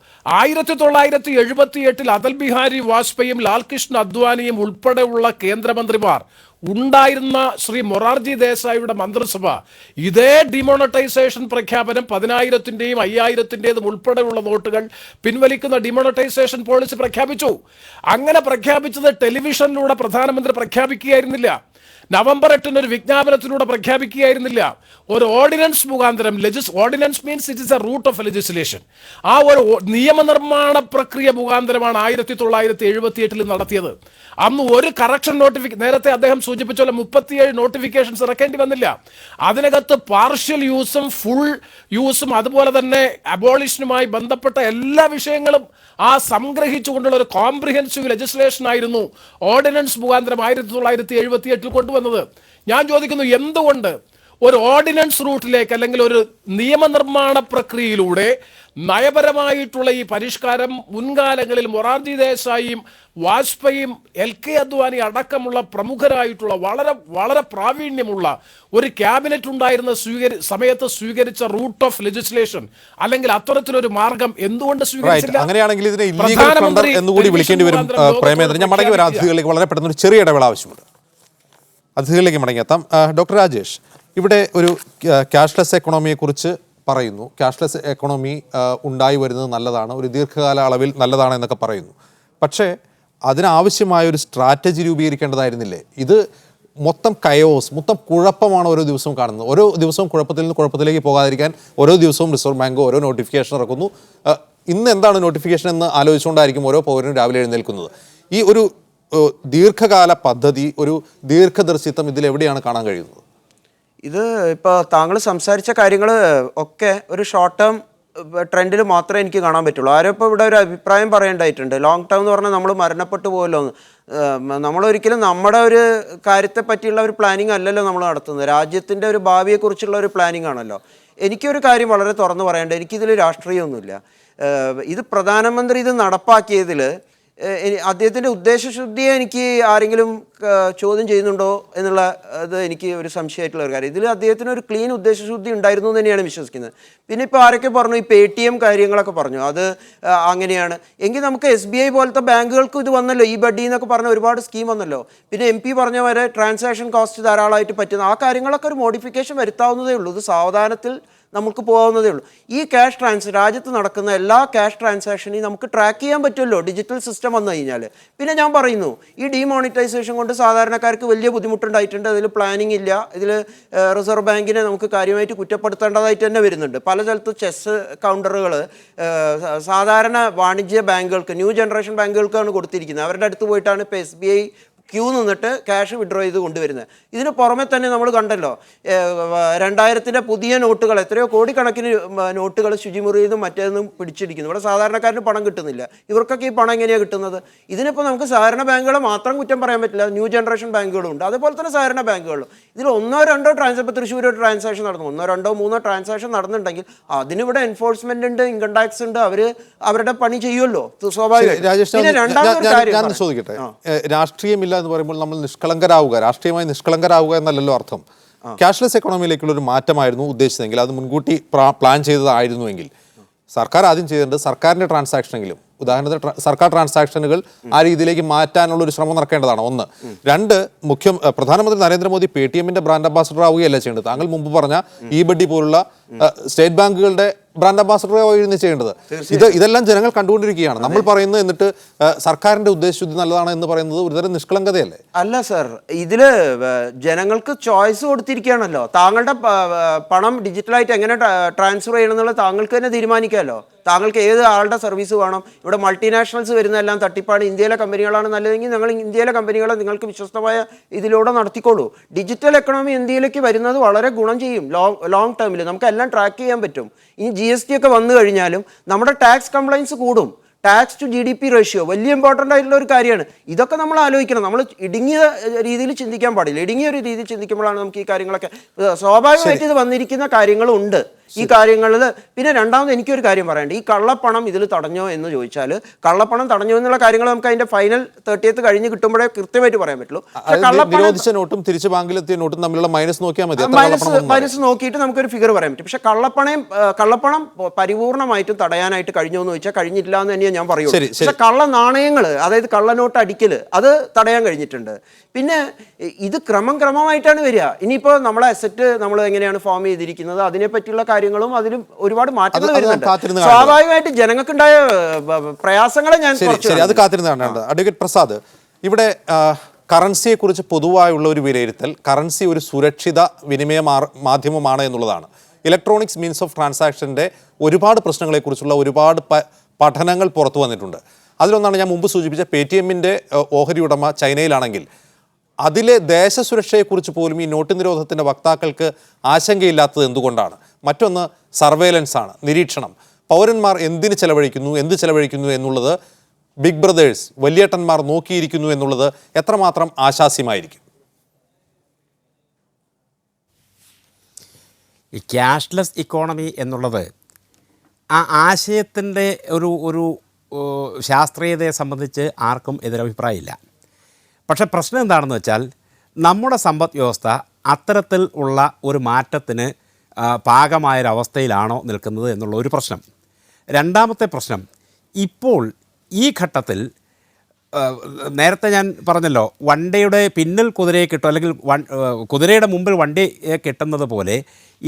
1978 അടൽ ബിഹാരി വാജ്പേയിയും ലാൽകൃഷ്ണ അദ്വാനിയും ഉൾപ്പെടെയുള്ള കേന്ദ്രമന്ത്രിമാർ ഉണ്ടായിരുന്ന ശ്രീ മൊറാർജി ദേശായിയുടെ മന്ത്രിസഭ ഇതേ ഡിമോണറ്റൈസേഷൻ പ്രഖ്യാപനം 10,000-ന്റെയും 5,000-ന്റേതും ഉൾപ്പെടെയുള്ള നോട്ടുകൾ പിൻവലിക്കുന്ന ഡിമോണറ്റൈസേഷൻ പോളിസി പ്രഖ്യാപിച്ചു. അങ്ങനെ പ്രഖ്യാപിച്ചത് ടെലിവിഷനിലൂടെ പ്രധാനമന്ത്രി പ്രഖ്യാപിക്കുകയായിരുന്നില്ല. നവംബർ 8 ഒരു വിജ്ഞാപനത്തിലൂടെ പ്രഖ്യാപിക്കുകയായിരുന്നില്ല. ഒരു ഓർഡിനൻസ് മുഖാന്തരം, ordinance means it is a route of legislation, ആ ഒരു നിയമനിർമ്മാണ പ്രക്രിയ മുഖാന്തരമാണ് 1978 നടത്തിയത്. അന്ന് ഒരു കറക്ഷൻ നേരത്തെ അദ്ദേഹം സൂചിപ്പിച്ചോലെ 37 നോട്ടിഫിക്കേഷൻസ് ഇറക്കേണ്ടി വന്നില്ല. അതിനകത്ത് പാർഷ്യൽ യൂസും ഫുൾ യൂസും അതുപോലെ തന്നെ അബോളിഷനുമായി ബന്ധപ്പെട്ട എല്ലാ വിഷയങ്ങളും സംഗ്രഹിച്ചുകൊണ്ടുള്ള ഒരു കോംപ്രിഹെൻസീവ് ലെജിസ്ലേഷൻ ആയിരുന്നു ഓർഡിനൻസ് മുഖാന്തരം 1978 കൊണ്ടുവന്നത്. ഞാൻ ചോദിക്കുന്നു, എന്തുകൊണ്ട് ഒരു ഓർഡിനൻസ് റൂട്ടിലേക്ക് അല്ലെങ്കിൽ ഒരു നിയമനിർമ്മാണ പ്രക്രിയയിലൂടെ നയപരമായിട്ടുള്ള ഈ പരിഷ്കാരം മുൻകാലങ്ങളിൽ മൊറാർജി ദേശായിയും വാജ്പേയിയും LK അദ്വാനി അടക്കമുള്ള പ്രമുഖരായിട്ടുള്ള വളരെ വളരെ പ്രാവീണ്യമുള്ള ഒരു ക്യാബിനറ്റ് ഉണ്ടായിരുന്ന സമയത്ത് സ്വീകരിച്ച റൂട്ട് ഓഫ് ലെജിസ്ലേഷൻ അല്ലെങ്കിൽ അത്തരത്തിലൊരു മാർഗം എന്തുകൊണ്ട് സ്വീകരിച്ചില്ല? അങ്ങനെയാണെങ്കിൽ ഇതിനെ ഇല്ലീഗൽ ടെൻഡർ എന്നുകൂടി വിളിക്കേണ്ടി വരും. പ്രേമേന്ദ്രൻ, ഞാൻ മടങ്ങി വരാം. അതിഥികളിലേക്ക് വളരെ പെട്ടെന്ന് ഒരു ചെറിയ ഇടവേള ആവശ്യമുണ്ട്. അതിഥികളിലേക്ക് മടങ്ങിയെത്താം. ഡോക്ടർ രാജേഷ്, ഇവിടെ ഒരു ക്യാഷ്ലെസ് എക്കണോമിയെക്കുറിച്ച് പറയുന്നു. ക്യാഷ്ലെസ് എക്കണോമി ഉണ്ടായി വരുന്നത് നല്ലതാണ്, ഒരു ദീർഘകാല അളവിൽ നല്ലതാണ് എന്നൊക്കെ പറയുന്നു. പക്ഷേ അതിനാവശ്യമായ ഒരു സ്ട്രാറ്റജി രൂപീകരിക്കേണ്ടതായിരുന്നില്ലേ? ഇത് മൊത്തം കയോസ്, മൊത്തം കുഴപ്പമാണ് ഓരോ ദിവസവും കാണുന്നത്. ഓരോ ദിവസവും കുഴപ്പത്തിൽ നിന്ന് കുഴപ്പത്തിലേക്ക് പോകാതിരിക്കാൻ ഓരോ ദിവസവും റിസർവ് ബാങ്ക് ഓരോ നോട്ടിഫിക്കേഷൻ ഇറക്കുന്നു. ഇന്ന് എന്താണ് നോട്ടിഫിക്കേഷൻ എന്ന് ആലോചിച്ചുകൊണ്ടായിരിക്കും ഓരോ പൗരനും രാവിലെ എഴുന്നേൽക്കുന്നത്. ഈ ഒരു ദീർഘകാല പദ്ധതി, ഒരു ദീർഘദർശിത്വം ഇതിലെവിടെയാണ് കാണാൻ കഴിയുന്നത്? ഇത് ഇപ്പോൾ താങ്കൾ സംസാരിച്ച കാര്യങ്ങൾ ഒക്കെ ഒരു ഷോർട്ട് ടേം ട്രെൻഡിൽ മാത്രമേ എനിക്ക് കാണാൻ പറ്റുള്ളൂ. ആരും ഇപ്പോൾ ഇവിടെ ഒരു അഭിപ്രായം പറയേണ്ടതായിട്ടുണ്ട്. ലോങ് ടേം എന്ന് പറഞ്ഞാൽ നമ്മൾ മരണപ്പെട്ടു പോകല്ലോ എന്ന്. നമ്മളൊരിക്കലും നമ്മുടെ ഒരു കാര്യത്തെ പറ്റിയുള്ള ഒരു പ്ലാനിങ് അല്ലല്ലോ നമ്മൾ നടത്തുന്നത്. രാജ്യത്തിൻ്റെ ഒരു ഭാവിയെക്കുറിച്ചുള്ള ഒരു പ്ലാനിങ് ആണല്ലോ. എനിക്കൊരു കാര്യം വളരെ തുറന്നു പറയേണ്ടത്, എനിക്കിതിൽ രാഷ്ട്രീയമൊന്നുമില്ല. ഇത് പ്രധാനമന്ത്രി ഇത് നടപ്പാക്കിയതിൽ അദ്ദേഹത്തിൻ്റെ ഉദ്ദേശശുദ്ധിയെ എനിക്ക് ആരെങ്കിലും ചോദ്യം ചെയ്യുന്നുണ്ടോ എന്നുള്ള അത് എനിക്ക് ഒരു സംശയമായിട്ടുള്ള ഒരു കാര്യം. ഇതിൽ അദ്ദേഹത്തിന് ഒരു ക്ലീൻ ഉദ്ദേശശുദ്ധി ഉണ്ടായിരുന്നു എന്ന് തന്നെയാണ് വിശ്വസിക്കുന്നത്. പിന്നെ ഇപ്പോൾ ആരൊക്കെ പറഞ്ഞു, ഈ PTM കാര്യങ്ങളൊക്കെ പറഞ്ഞു, അത് അങ്ങനെയാണ് എങ്കിൽ നമുക്ക് SBI പോലത്തെ ബാങ്കുകൾക്കും ഇത് വന്നല്ലോ. ഈ ബഡ്ഡി എന്നൊക്കെ പറഞ്ഞ ഒരുപാട് സ്കീം വന്നല്ലോ. പിന്നെ MP പറഞ്ഞ വരെ ട്രാൻസാക്ഷൻ കോസ്റ്റ് ധാരാളമായിട്ട് പറ്റുന്ന ആ കാര്യങ്ങളൊക്കെ ഒരു മോഡിഫിക്കേഷൻ വരുത്താവുന്നതേ ഉള്ളൂ. ഇത് സാവധാനത്തിൽ നമുക്ക് പോകാവുന്നതേ ഉള്ളൂ. ഈ രാജ്യത്ത് നടക്കുന്ന എല്ലാ ക്യാഷ് ട്രാൻസാക്ഷനെയും നമുക്ക് ട്രാക്ക് ചെയ്യാൻ പറ്റുമല്ലോ ഡിജിറ്റൽ സിസ്റ്റം വന്നു കഴിഞ്ഞാൽ. പിന്നെ ഞാൻ പറയുന്നു, ഈ ഡിമോണിറ്റൈസേഷൻ കൊണ്ട് സാധാരണക്കാർക്ക് വലിയ ബുദ്ധിമുട്ടുണ്ടായിട്ടുണ്ട്. അതിൽ പ്ലാനിങ് ഇല്ല. ഇതിൽ റിസർവ് ബാങ്കിനെ നമുക്ക് കാര്യമായിട്ട് കുറ്റപ്പെടുത്തേണ്ടതായിട്ട് തന്നെ വരുന്നുണ്ട്. പല സ്ഥലത്ത് ചെസ് കൗണ്ടറുകൾ സാധാരണ വാണിജ്യ ബാങ്കുകൾക്ക്, ന്യൂ ജനറേഷൻ ബാങ്കുകൾക്കാണ് കൊടുത്തിരിക്കുന്നത്. അവരുടെ അടുത്ത് പോയിട്ടാണ് ഇപ്പോൾ SBI ക്യൂ നിന്നിട്ട് ക്യാഷ് വിഡ്രോ ചെയ്ത് കൊണ്ടുവരുന്നത്. ഇതിന് പുറമെ തന്നെ നമ്മൾ കണ്ടല്ലോ 2000-ന്റെ പുതിയ നോട്ടുകൾ, എത്രയോ കോടിക്കണക്കിന് നോട്ടുകൾ ശുചിമുറിയിൽ നിന്നും മറ്റേതൊന്നും പിടിച്ചിരിക്കുന്നു. ഇവിടെ സാധാരണക്കാരന് പണം കിട്ടുന്നില്ല. ഇവർക്കൊക്കെ ഈ പണം എങ്ങനെയാണ് കിട്ടുന്നത്? ഇതിനിപ്പോൾ നമുക്ക് സഹകരണ ബാങ്കുകളെ മാത്രം കുറ്റം പറയാൻ പറ്റില്ല. ന്യൂ ജനറേഷൻ ബാങ്കുകളും ഉണ്ട്, അതുപോലെ തന്നെ സഹകരണ ബാങ്കുകളും. ഇതിൽ 1-2 ട്രാൻസാക്ഷൻ, തൃശ്ശൂർ ഒരു ട്രാൻസാക്ഷൻ നടന്നു, 1-2-3 ട്രാൻസാക്ഷൻ നടന്നിട്ടുണ്ടെങ്കിൽ അതിനിവിടെ എൻഫോഴ്സ്മെന്റ് ഉണ്ട്, ഇൻകം ടാക്സ് ഉണ്ട്, അവരുടെ പണി ചെയ്യുമല്ലോ സ്വാഭാവികം. ഞാൻ ചോദിക്കട്ടെ, രാഷ്ട്രീയമില്ല എന്ന് പറയുമ്പോൾ നമ്മൾ നിഷ്കളങ്കരാവുക, രാഷ്ട്രീയമായി നിഷ്കളങ്കരാവുക എന്നല്ലല്ലോ അർത്ഥം. ക്യാഷ്ലെസ് എക്കണോമിയിലേക്കുള്ള ഒരു മാറ്റമായിരുന്നു ഉദ്ദേശിച്ചതെങ്കിൽ, അത് മുൻകൂട്ടി പ്ലാൻ ചെയ്തതായിരുന്നുവെങ്കിൽ സർക്കാർ ആദ്യം ചെയ്തിട്ടുണ്ട് സർക്കാരിൻ്റെ ട്രാൻസാക്ഷനെങ്കിലും, ഉദാഹരണത്തിന് സർക്കാർ ട്രാൻസാക്ഷനുകൾ ആ രീതിയിലേക്ക് മാറ്റാനുള്ള ഒരു ശ്രമം നടക്കേണ്ടതാണ്. 1. 2, പ്രധാനമന്ത്രി നരേന്ദ്രമോദി PTMന്റെ ബ്രാൻഡ് അംബാസഡർ ആവുകയല്ല ചെയ്യേണ്ടത്. താങ്കൾ മുമ്പ് പറഞ്ഞ ബഡ്ഡി പോലുള്ള സ്റ്റേറ്റ് ബാങ്കുകളുടെ ബ്രാൻഡ് അംബാസഡർ ആവുകയാണ് ചെയ്യേണ്ടത്. ഇതെല്ലാം ജനങ്ങൾ കണ്ടുകൊണ്ടിരിക്കുകയാണ്. നമ്മൾ പറയുന്നത് എന്നിട്ട് സർക്കാരിന്റെ ഉദ്ദേശശുദ്ധി നല്ലതാണ് എന്ന് പറയുന്നത് ഒരുതരം നിഷ്കളങ്കതയല്ലേ? അല്ല സർ, ഇതില് ജനങ്ങൾക്ക് ചോയ്സ് കൊടുത്തിരിക്കുകയാണല്ലോ. താങ്കളുടെ പണം ഡിജിറ്റലായിട്ട് എങ്ങനെ ട്രാൻസ്ഫർ ചെയ്യണം എന്നുള്ളത് താങ്കൾക്ക് തന്നെ തീരുമാനിക്കാമല്ലോ. താങ്കൾക്ക് ഏത് ആളുടെ സർവീസ് വേണം. ഇവിടെ മൾട്ടിനാഷണൽസ് വരുന്നതെല്ലാം തട്ടിപ്പാണ്, ഇന്ത്യയിലെ കമ്പനികളാണ് നല്ലതെങ്കിൽ നിങ്ങൾ ഇന്ത്യയിലെ കമ്പനികളെ നിങ്ങൾക്ക് വിശ്വസ്തമായ ഇതിലൂടെ നടത്തിക്കോളൂ. ഡിജിറ്റൽ എക്കണോമി ഇന്ത്യയിലേക്ക് വരുന്നത് വളരെ ഗുണം ചെയ്യും. ലോങ് ടേമിൽ നമുക്ക് എല്ലാം ട്രാക്ക് ചെയ്യാൻ പറ്റും. ഇനി GST ഒക്കെ വന്നു കഴിഞ്ഞാലും നമ്മുടെ ടാക്സ് കംപ്ലൈൻസ് കൂടും. ടാക്സ് ടു GDP റേഷ്യോ വലിയ ഇമ്പോർട്ടൻ്റ് ആയിട്ടുള്ള ഒരു കാര്യമാണ്. ഇതൊക്കെ നമ്മൾ ആലോചിക്കണം. നമ്മൾ ഇടുങ്ങിയ രീതിയിൽ ചിന്തിക്കാൻ പാടില്ല. ഇടുങ്ങിയ ഒരു രീതിയിൽ ചിന്തിക്കുമ്പോഴാണ് നമുക്ക് ഈ കാര്യങ്ങളൊക്കെ സ്വാഭാവികമായിട്ട് ഇത് വന്നിരിക്കുന്ന കാര്യങ്ങളുണ്ട്. ഈ കാര്യങ്ങളിൽ. പിന്നെ രണ്ടാമത് എനിക്കൊരു കാര്യം പറയാനുണ്ട്. ഈ കള്ളപ്പണം ഇതിൽ തടഞ്ഞോ എന്ന് ചോദിച്ചാൽ, കള്ളപ്പണം തടഞ്ഞോ എന്നുള്ള കാര്യങ്ങൾ നമുക്ക് അതിന്റെ ഫൈനൽ 30th കഴിഞ്ഞ് കിട്ടുമ്പോഴേ കൃത്യമായിട്ട് പറയാൻ പറ്റുള്ളൂ. നിരോധിച്ച നോട്ടും തിരിച്ച് ബാങ്കിലെത്തിയ നോട്ടും തമ്മിലുള്ള മൈനസ് നോക്കിയാൽ മതി. മൈനസ് നോക്കിയിട്ട് നമുക്കൊരു ഫിഗർ പറയാൻ പറ്റും. പക്ഷെ കള്ളപ്പണം പരിപൂർണമായിട്ടും തടയാനായിട്ട് കഴിഞ്ഞോ എന്ന് ചോദിച്ചാൽ കഴിഞ്ഞിട്ടില്ല എന്ന് തന്നെയാണ് ഞാൻ പറയുള്ളൂ. പക്ഷെ കള്ള നാണയങ്ങൾ, അതായത് കള്ളനോട്ട് അടിക്കൽ, അത് തടയാൻ കഴിഞ്ഞിട്ടുണ്ട്. പിന്നെ ഇത് ക്രമമായിട്ടാണ് വരിക. ഇനിയിപ്പോൾ നമ്മളെ അസറ്റ് നമ്മൾ എങ്ങനെയാണ് ഫോം ചെയ്തിരിക്കുന്നത് അതിനെ പറ്റിയുള്ള കാര്യങ്ങളും അതിലും ഒരുപാട് മാറ്റങ്ങൾ വരുന്നുണ്ട്. സ്വാഭാവികമായിട്ട് ജനങ്ങൾക്കുണ്ടായ പ്രയാസങ്ങളെ ഞാൻ അത് കാത്തിരുന്നാണ്. അഡ്വക്കേറ്റ് പ്രസാദ്, ഇവിടെ കറൻസിയെ കുറിച്ച് പൊതുവായുള്ള ഒരു വിലയിരുത്തൽ, കറൻസി ഒരു സുരക്ഷിത വിനിമയ മാധ്യമമാണ് എന്നുള്ളതാണ്. ഇലക്ട്രോണിക്സ് മീൻസ് ഓഫ് ട്രാൻസാക്ഷൻ്റെ ഒരുപാട് പ്രശ്നങ്ങളെക്കുറിച്ചുള്ള ഒരുപാട് പഠനങ്ങൾ പുറത്തു വന്നിട്ടുണ്ട്. അതിലൊന്നാണ് ഞാൻ മുമ്പ് സൂചിപ്പിച്ച പേടിഎമ്മിൻ്റെ ഓഹരി ഉടമ ചൈനയിലാണെങ്കിൽ അതിലെ ദേശസുരക്ഷയെക്കുറിച്ച് പോലും ഈ നോട്ട് നിരോധനത്തിൻ്റെ വക്താക്കൾക്ക് ആശങ്കയില്ലാത്തത് എന്തുകൊണ്ടാണ്? മറ്റൊന്ന് സർവേലൻസ് ആണ്, നിരീക്ഷണം. പൗരന്മാർ എന്ത് ചെലവഴിക്കുന്നു എന്നുള്ളത് ബിഗ് ബ്രദേഴ്സ്, വലിയേട്ടന്മാർ നോക്കിയിരിക്കുന്നു എന്നുള്ളത് എത്രമാത്രം ആശാസ്യമായിരിക്കും? ഈ ക്യാഷ്ലെസ് ഇക്കോണമി എന്നുള്ളത് ആ ആശയത്തിൻ്റെ ഒരു ശാസ്ത്രീയതയെ സംബന്ധിച്ച് ആർക്കും എതിരഭിപ്രായമില്ല. പക്ഷേ പ്രശ്നം എന്താണെന്ന് വെച്ചാൽ നമ്മുടെ സമ്പദ് വ്യവസ്ഥ അത്തരത്തിൽ ഉള്ള ഒരു മാറ്റത്തിന് പാകമായൊരവസ്ഥയിലാണോ നിൽക്കുന്നത് എന്നുള്ള ഒരു പ്രശ്നം. രണ്ടാമത്തെ പ്രശ്നം, ഇപ്പോൾ ഈ ഘട്ടത്തിൽ നേരത്തെ ഞാൻ പറഞ്ഞല്ലോ, വണ്ടിയുടെ പിന്നിൽ കുതിരയെ കിട്ടും, അല്ലെങ്കിൽ കുതിരയുടെ മുമ്പിൽ വണ്ടിയെ കിട്ടുന്നത് പോലെ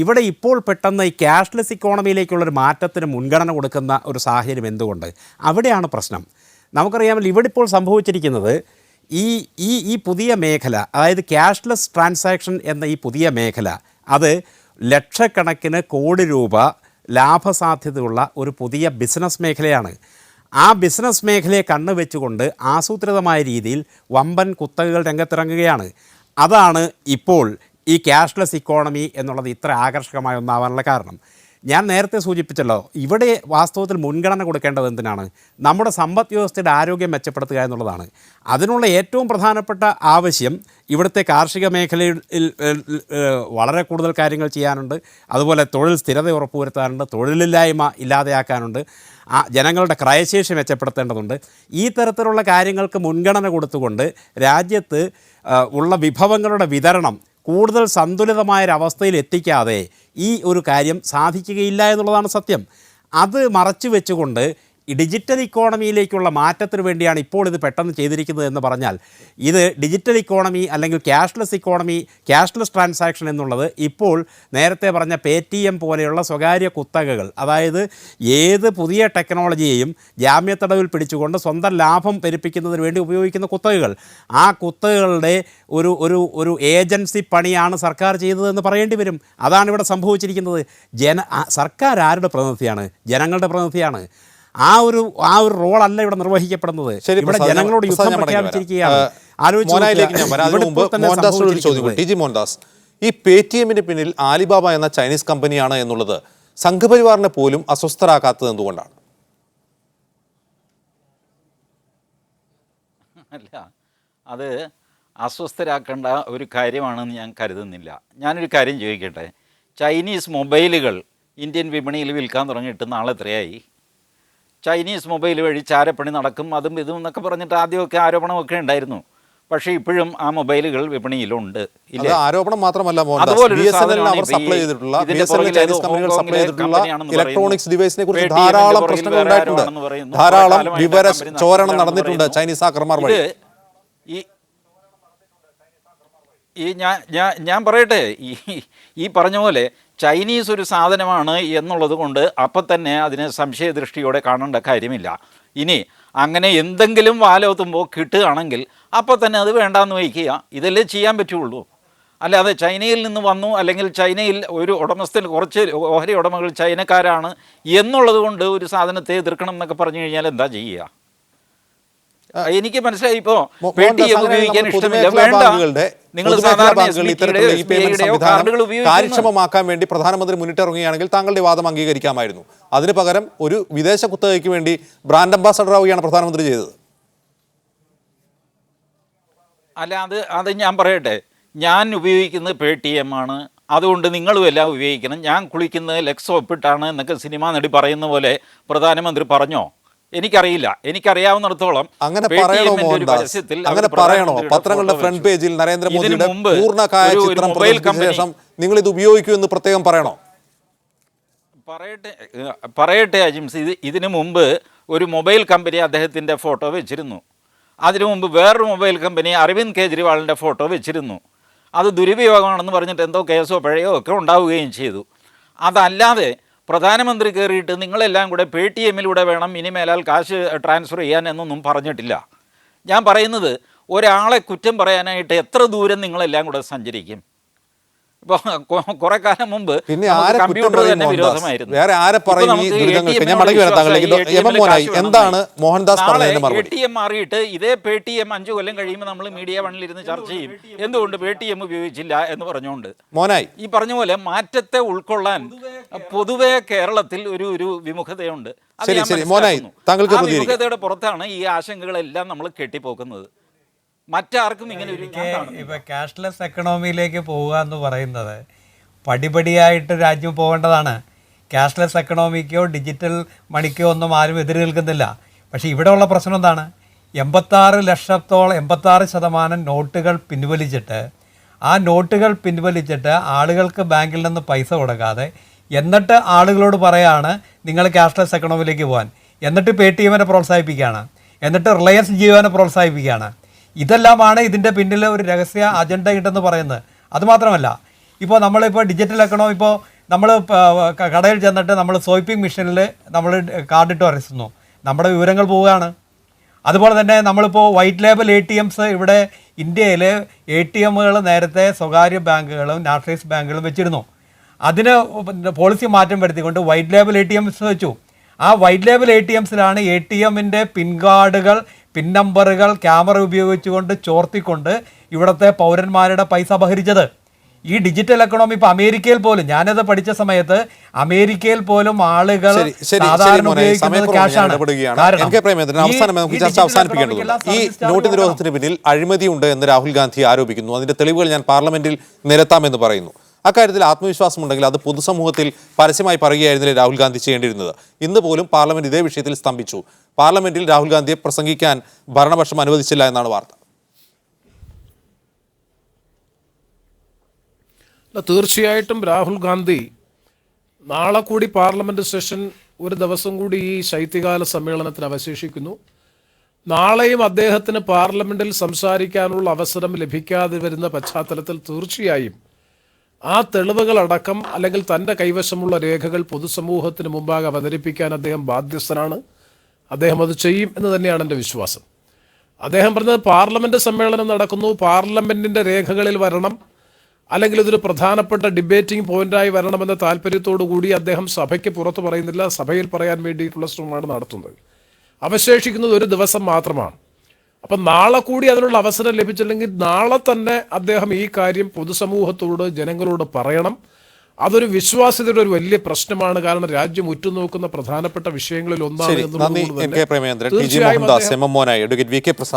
ഇവിടെ ഇപ്പോൾ പെട്ടെന്ന് ഈ ക്യാഷ്ലെസ് ഇക്കോണമിയിലേക്കുള്ളൊരു മാറ്റത്തിന് മുൻഗണന കൊടുക്കുന്ന ഒരു സാഹചര്യം എന്തുകൊണ്ട്? അവിടെയാണ് പ്രശ്നം. നമുക്കറിയാമല്ലോ, ഇവിടെ ഇപ്പോൾ സംഭവിച്ചിരിക്കുന്നത് ഈ പുതിയ മേഖല, അതായത് ക്യാഷ്ലെസ് ട്രാൻസാക്ഷൻ എന്ന ഈ പുതിയ മേഖല, അത് ലക്ഷക്കണക്കിന് കോടി രൂപ ലാഭസാധ്യതയുള്ള ഒരു പുതിയ ബിസിനസ് മേഖലയാണ്. ആ ബിസിനസ് മേഖലയെ കണ്ണുവെച്ചുകൊണ്ട് ആസൂത്രിതമായ രീതിയിൽ വമ്പൻ കുത്തകകൾ രംഗത്തിറങ്ങുകയാണ്. അതാണ് ഇപ്പോൾ ഈ ക്യാഷ്ലെസ് ഇക്കോണമി എന്നുള്ളത് ഇത്ര ആകർഷകമായ ഒന്നാവാനുള്ള കാരണം. ഞാൻ നേരത്തെ സൂചിപ്പിച്ചല്ലോ, ഇവിടെ വാസ്തവത്തിൽ മുൻഗണന കൊടുക്കേണ്ടത് എന്തിനാണ്? നമ്മുടെ സമ്പദ് വ്യവസ്ഥയുടെ ആരോഗ്യം മെച്ചപ്പെടുത്തുക എന്നുള്ളതാണ്. അതിനുള്ള ഏറ്റവും പ്രധാനപ്പെട്ട ആവശ്യം ഇവിടുത്തെ കാർഷിക മേഖലയിൽ വളരെ കൂടുതൽ കാര്യങ്ങൾ ചെയ്യാനുണ്ട്. അതുപോലെ തൊഴിൽ സ്ഥിരത ഉറപ്പുവരുത്താനുണ്ട്, തൊഴിലില്ലായ്മ ഇല്ലാതെയാക്കാനുണ്ട്, ജനങ്ങളുടെ ക്രയശേഷി മെച്ചപ്പെടുത്തേണ്ടതുണ്ട്. ഈ തരത്തിലുള്ള കാര്യങ്ങൾക്ക് മുൻഗണന കൊടുത്തുകൊണ്ട് രാജ്യത്ത് ഉള്ള വിഭവങ്ങളുടെ വിതരണം കൂടുതൽ സന്തുലിതമായൊരവസ്ഥയിൽ എത്തിക്കാതെ ഈ ഒരു കാര്യം സാധിക്കുകയില്ല എന്നുള്ളതാണ് സത്യം. അത് മറച്ചു വെച്ചുകൊണ്ട് ഈ ഡിജിറ്റൽ ഇക്കോണമിയിലേക്കുള്ള മാറ്റത്തിന് വേണ്ടിയാണ് ഇപ്പോൾ ഇത് പെട്ടെന്ന് ചെയ്തിരിക്കുന്നത് എന്ന് പറഞ്ഞാൽ, ഇത് ഡിജിറ്റൽ ഇക്കോണമി അല്ലെങ്കിൽ ക്യാഷ്ലെസ് ഇക്കോണമി, ക്യാഷ്ലെസ് ട്രാൻസാക്ഷൻ എന്നുള്ളത് ഇപ്പോൾ നേരത്തെ പറഞ്ഞ പേടിഎം പോലെയുള്ള സ്വകാര്യ കുത്തകകൾ, അതായത് ഏത് പുതിയ ടെക്നോളജിയെയും ജാമ്യത്തടവിൽ പിടിച്ചുകൊണ്ട് സ്വന്തം ലാഭം പെരുപ്പിക്കുന്നതിന് വേണ്ടി ഉപയോഗിക്കുന്ന കുത്തകകൾ, ആ കുത്തകകളുടെ ഒരു ഏജൻസി പണിയാണ് സർക്കാർ ചെയ്തതെന്ന് പറയേണ്ടി വരും. അതാണ് ഇവിടെ സംഭവിച്ചിരിക്കുന്നത്. സർക്കാർ ആരുടെ പ്രതിനിധിയാണ്? ജനങ്ങളുടെ പ്രതിനിധിയാണ്. ആ ഒരു റോളല്ല ഇവിടെ നിർവഹിക്കപ്പെടുന്നത്. ഇവിടെ ജനങ്ങളോട് യുദ്ധം പ്രഖ്യാപിച്ചിരിക്കുകയാണ്. മോഹൻദാസ്, ഈ പേടിഎമ്മിന് പിന്നിൽ ആലിബാബ എന്ന ചൈനീസ് കമ്പനിയാണ് എന്നുള്ളത് സംഘപരിവാറിനെ പോലും അസ്വസ്ഥരാക്കാത്തത് എന്തുകൊണ്ടാണ്? അല്ല, അത് അസ്വസ്ഥരാക്കേണ്ട ഒരു കാര്യമാണെന്ന് ഞാൻ കരുതുന്നില്ല. ഞാനൊരു കാര്യം ചോദിക്കട്ടെ, ചൈനീസ് മൊബൈലുകൾ ഇന്ത്യൻ വിപണിയിൽ വിൽക്കാൻ തുടങ്ങിയിട്ട് നാളെ എത്രയായി? ചൈനീസ് മൊബൈൽ വഴി ചാരപ്പണി നടക്കും, അതും ഇതും എന്നൊക്കെ പറഞ്ഞിട്ട് ആദ്യമൊക്കെ ആരോപണമൊക്കെ ഉണ്ടായിരുന്നു. പക്ഷേ ഇപ്പോഴും ആ മൊബൈലുകൾ വിപണിയിലുണ്ട്. ആരോപണം മാത്രമല്ല, ഇലക്ട്രോണിക്സ് ഡിവൈസിനെ കുറിച്ച് ധാരാളം പ്രശ്നങ്ങൾ ഉണ്ടായിട്ടുണ്ട്, ധാരാളം വിവര ചോരണം നടന്നിട്ടുണ്ട് ചൈനീസ് ആക്രമണങ്ങൾ വഴി. ഞാൻ പറയട്ടെ, ഈ പറഞ്ഞ പോലെ ചൈനീസ് ഒരു സാധനമാണ് എന്നുള്ളത് കൊണ്ട് അപ്പം തന്നെ അതിനെ സംശയദൃഷ്ടിയോടെ കാണേണ്ട കാര്യമില്ല. ഇനി അങ്ങനെ എന്തെങ്കിലും വാലോത്തുമ്പോൾ കിട്ടുകയാണെങ്കിൽ അപ്പം തന്നെ അത് വേണ്ടാന്ന് വയ്ക്കുക. ഇതല്ലേ ചെയ്യാൻ പറ്റുള്ളൂ. അല്ലാതെ ചൈനയിൽ നിന്ന് വന്നു, അല്ലെങ്കിൽ ചൈനയിൽ ഒരു ഉടമസ്ഥൻ കുറച്ച് ഓഹരി ഉടമകൾ ചൈനക്കാരാണ് എന്നുള്ളത് കൊണ്ട് ഒരു സാധനത്തെ എതിർക്കണം എന്നൊക്കെ പറഞ്ഞു കഴിഞ്ഞാൽ എന്താ ചെയ്യുക? എനിക്ക് മനസ്സിലായി. ഇപ്പോൾ ഉപയോഗിക്കാൻ ഇഷ്ടമില്ല, വേണ്ട, നിങ്ങൾ കാര്യക്ഷമമാക്കാൻ വേണ്ടി പ്രധാനമന്ത്രി മുന്നിട്ടിറങ്ങുകയാണെങ്കിൽ താങ്കളുടെ വാദം അംഗീകരിക്കാമായിരുന്നു. അതിന് പകരം ഒരു വിദേശ കുത്തകയ്ക്ക് വേണ്ടി ബ്രാൻഡ് അംബാസഡർ ആവുകയാണ് പ്രധാനമന്ത്രി ചെയ്തത്. അല്ല, അത് ഞാൻ പറയട്ടെ, ഞാൻ ഉപയോഗിക്കുന്നത് പേടിഎം ആണ്, അതുകൊണ്ട് നിങ്ങളും എല്ലാം ഉപയോഗിക്കണം. ഞാൻ കുളിക്കുന്നത് ലെക്സ് ഒപ്പിട്ടാണ് എന്നൊക്കെ സിനിമാ നടി പറയുന്ന പോലെ പ്രധാനമന്ത്രി പറഞ്ഞോ? എനിക്കറിയില്ല. എനിക്കറിയാവുന്നിടത്തോളം അങ്ങനെ പറയണോ മോഹൻദാസ്? അങ്ങനെ പറയണോ? പത്രങ്ങളുടെ ഫ്രണ്ട് പേജിൽ നരേന്ദ്രമോദിയുടെ പൂർണ്ണകായ ചിത്രം പ്രദർശിപ്പിച്ച ശേഷം നിങ്ങൾ ഇത് ഉപയോഗിക്കൂ എന്ന് പ്രത്യേകം പറയണോ? പറയട്ടെ അജിംസ്, ഇതിനു മുമ്പ് ഒരു മൊബൈൽ കമ്പനി അദ്ദേഹത്തിൻ്റെ ഫോട്ടോ വെച്ചിരുന്നു. അതിനു മുമ്പ് വേറൊരു മൊബൈൽ കമ്പനി അരവിന്ദ് കെജ്രിവാളിൻ്റെ ഫോട്ടോ വെച്ചിരുന്നു. അത് ദുരുപയോഗമാണെന്ന് പറഞ്ഞിട്ട് എന്തോ കേസോ പിഴയോ ഒക്കെ ഉണ്ടാവുകയും ചെയ്തു. അതല്ലാതെ പ്രധാനമന്ത്രി കയറിയിട്ട് നിങ്ങളെല്ലാം കൂടെ PTM-ലൂടെ വേണം ഇനിമേലാൽ കാശ് ട്രാൻസ്ഫർ ചെയ്യാൻ എന്നൊന്നും പറഞ്ഞിട്ടില്ല. ഞാൻ പറയുന്നത്, ഒരാളെ കുറ്റം പറയാനായിട്ട് എത്ര ദൂരം നിങ്ങളെല്ലാം കൂടെ സഞ്ചരിക്കും? ഇപ്പോൾ കുറെ കാലം മുമ്പ് പിന്നെ ആരെ കമ്പ്യൂട്ടർ തന്നെ വിരോധമായിരുന്നു. വേറെ ആരെ പറയും ഈ ദുരിതങ്ങൾക്ക്? ഞാൻ മടങ്ങി വരാം താങ്കളിലേക്ക്. എന്താണ് മോഹൻദാസ് പറഞ്ഞതിന് മറുപടി? ATM മാറിയിട്ട് ഇതേ PTM 5 കൊല്ലം കഴിയുമ്പോൾ നമ്മൾ മീഡിയ വണ്ണിലിരുന്ന് ചർച്ച ചെയ്യും എന്തുകൊണ്ട് PTM ഉപയോഗിച്ചില്ല എന്ന് പറഞ്ഞുകൊണ്ട്. മോനായി, ഈ പറഞ്ഞ പോലെ മാറ്റത്തെ ഉൾക്കൊള്ളാൻ പൊതുവെ കേരളത്തിൽ ഒരു വിമുഖതയുണ്ട്. അത് ശരി ഞാൻ ശരി മോനായി, മനസ്സിലാക്കുന്നു. താങ്കൾക്ക് ആ പ്രതികരിക്കാം. വിമുഖതയുടെ പുറത്താണ് ഈ ആശങ്കകളെല്ലാം നമ്മൾ കെട്ടിപ്പോക്കുന്നത്. മറ്റാർക്കും ഇങ്ങനെ ഒരു ഇപ്പൊ ക്യാഷ്ലെസ് എക്കണോമിയിലേക്ക് പോവുക എന്ന് പറയുന്നത് പടിപടിയായിട്ട് രാജ്യം പോകേണ്ടതാണ്. ക്യാഷ്ലെസ് എക്കണോമിക്കോ ഡിജിറ്റൽ മണിക്കോ ഒന്നും ആരും എതിര് നിൽക്കുന്നില്ല. പക്ഷേ ഇവിടെയുള്ള പ്രശ്നം എന്താണ്? 86% നോട്ടുകൾ പിൻവലിച്ചിട്ട് ആ നോട്ടുകൾ പിൻവലിച്ചിട്ട് ആളുകൾക്ക് ബാങ്കിൽ നിന്ന് പൈസ കൊടുക്കാതെ എന്നിട്ട് ആളുകളോട് പറയാണ് നിങ്ങൾ ക്യാഷ്ലെസ് എക്കണോമിയിലേക്ക് പോകാൻ. എന്നിട്ട് PTM-നെ പ്രോത്സാഹിപ്പിക്കുകയാണ്, എന്നിട്ട് റിലയൻസ് ജിയോനെ പ്രോത്സാഹിപ്പിക്കുകയാണ്. ഇതെല്ലാമാണ് ഇതിൻ്റെ പിന്നിൽ ഒരു രഹസ്യ അജണ്ട ഉണ്ടെന്ന് പറയുന്നത്. അതുമാത്രമല്ല, ഇപ്പോൾ നമ്മളിപ്പോൾ ഡിജിറ്റൽ എക്കണോമി, ഇപ്പോൾ നമ്മൾ കടയിൽ ചെന്നിട്ട് നമ്മൾ സ്വൈപ്പിംഗ് മെഷീനിൽ നമ്മൾ കാർഡിട്ട് വരയ്ക്കുന്നു, നമ്മുടെ വിവരങ്ങൾ പോവുകയാണ്. അതുപോലെ തന്നെ നമ്മളിപ്പോൾ വൈറ്റ് ലേബൽ ATMs ഇവിടെ ഇന്ത്യയിൽ ATM-കൾ നേരത്തെ സ്വകാര്യ ബാങ്കുകളും നാഷണലൈസ്ഡ് ബാങ്കുകളും വെച്ചിരുന്നു. അതിന് പോളിസി മാറ്റം വരുത്തിക്കൊണ്ട് വൈറ്റ് ലേബൽ ATMs വെച്ചു. ആ വൈറ്റ് ലേബൽ ATMs-ലാണ് ATM-ൻ്റെ പിൻ കാർഡുകൾ, പിൻ നമ്പറുകൾ ക്യാമറ ഉപയോഗിച്ചുകൊണ്ട് ചോർത്തിക്കൊണ്ട് ഇവിടുത്തെ പൗരന്മാരുടെ പൈസ അപഹരിച്ചത്. ഈ ഡിജിറ്റൽ എക്കണോമി ഇപ്പോൾ അമേരിക്കയിൽ പോലും, ഞാനത് പഠിച്ച സമയത്ത് അമേരിക്കയിൽ പോലും ആളുകൾ സാധാരണ ഉപയോഗിക്കുന്നത് ക്യാഷാണ്. ഈ നോട്ട് നിരോധനത്തിന് പിന്നിൽ അഴിമതിയുണ്ട് എന്ന് രാഹുൽ ഗാന്ധി ആരോപിക്കുന്നു. അതിന്റെ തെളിവുകൾ ഞാൻ പാർലമെന്റിൽ നിരത്താമെന്ന് പറയുന്നു. അക്കാര്യത്തിൽ ആത്മവിശ്വാസമുണ്ടെങ്കിൽ അത് പൊതുസമൂഹത്തിൽ പരസ്യമായി പറയുകയായിരുന്നില്ലേ രാഹുൽ ഗാന്ധി ചെയ്യേണ്ടിയിരുന്നത്? ഇന്ന് പോലും പാർലമെന്റ് ഇതേ വിഷയത്തിൽ സ്തംഭിച്ചു. പാർലമെന്റിൽ രാഹുൽ ഗാന്ധിയെ പ്രസംഗിക്കാൻ ഭരണപക്ഷം അനുവദിച്ചില്ല എന്നാണ് വാർത്ത. തീർച്ചയായിട്ടും രാഹുൽ ഗാന്ധി നാളെ കൂടി പാർലമെന്റ് സെഷൻ ഒരു ദിവസം കൂടി ഈ ശൈത്യകാല സമ്മേളനത്തിന് അവശേഷിക്കുന്നു. നാളെയും അദ്ദേഹത്തിന് പാർലമെന്റിൽ സംസാരിക്കാനുള്ള അവസരം ലഭിക്കാതെ വരുന്ന പശ്ചാത്തലത്തിൽ തീർച്ചയായും ആ തെളിവുകളടക്കം അല്ലെങ്കിൽ തൻ്റെ കൈവശമുള്ള രേഖകൾ പൊതുസമൂഹത്തിന് മുമ്പാകെ അവതരിപ്പിക്കാൻ അദ്ദേഹം ബാധ്യസ്ഥനാണ്. അദ്ദേഹം അത് ചെയ്യും എന്ന് തന്നെയാണ് എൻ്റെ വിശ്വാസം. അദ്ദേഹം പറഞ്ഞത് പാർലമെൻറ്റ് സമ്മേളനം നടക്കുന്നു, പാർലമെൻറ്റിൻ്റെ രേഖകളിൽ വരണം, അല്ലെങ്കിൽ ഇതൊരു പ്രധാനപ്പെട്ട ഡിബേറ്റിംഗ് പോയിന്റായി വരണമെന്ന താല്പര്യത്തോടു കൂടി അദ്ദേഹം സഭയ്ക്ക് പുറത്ത് പറയുന്നില്ല, സഭയിൽ പറയാൻ വേണ്ടിയിട്ടുള്ള ശ്രമമാണ് നടത്തുന്നത്. അവശേഷിക്കുന്നത് ഒരു ദിവസം മാത്രമാണ്. അപ്പം നാളെ കൂടി അതിനുള്ള അവസരം ലഭിച്ചില്ലെങ്കിൽ നാളെ തന്നെ അദ്ദേഹം ഈ കാര്യം പൊതുസമൂഹത്തോട് ജനങ്ങളോട് പറയണം. അതൊരു വിശ്വാസ്യതയുടെ ഒരു വലിയ പ്രശ്നമാണ്. കാരണം രാജ്യം ഉറ്റുനോക്കുന്ന പ്രധാനപ്പെട്ട വിഷയങ്ങളിൽ ഒന്നാണ്.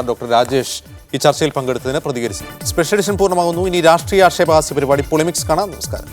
ഡോക്ടർ രാജേഷ് ഈ ചർച്ചയിൽ പങ്കെടുത്തതിന് പ്രതികരിച്ചു. സ്പെഷ്യൽ എഡിഷൻ പൂർണ്ണമാകുന്നു. ഇനി രാഷ്ട്രീയ ആക്ഷേപഹാസ്യ പരിപാടി പൊളിമിക്സ് കാണാം. നമസ്കാരം.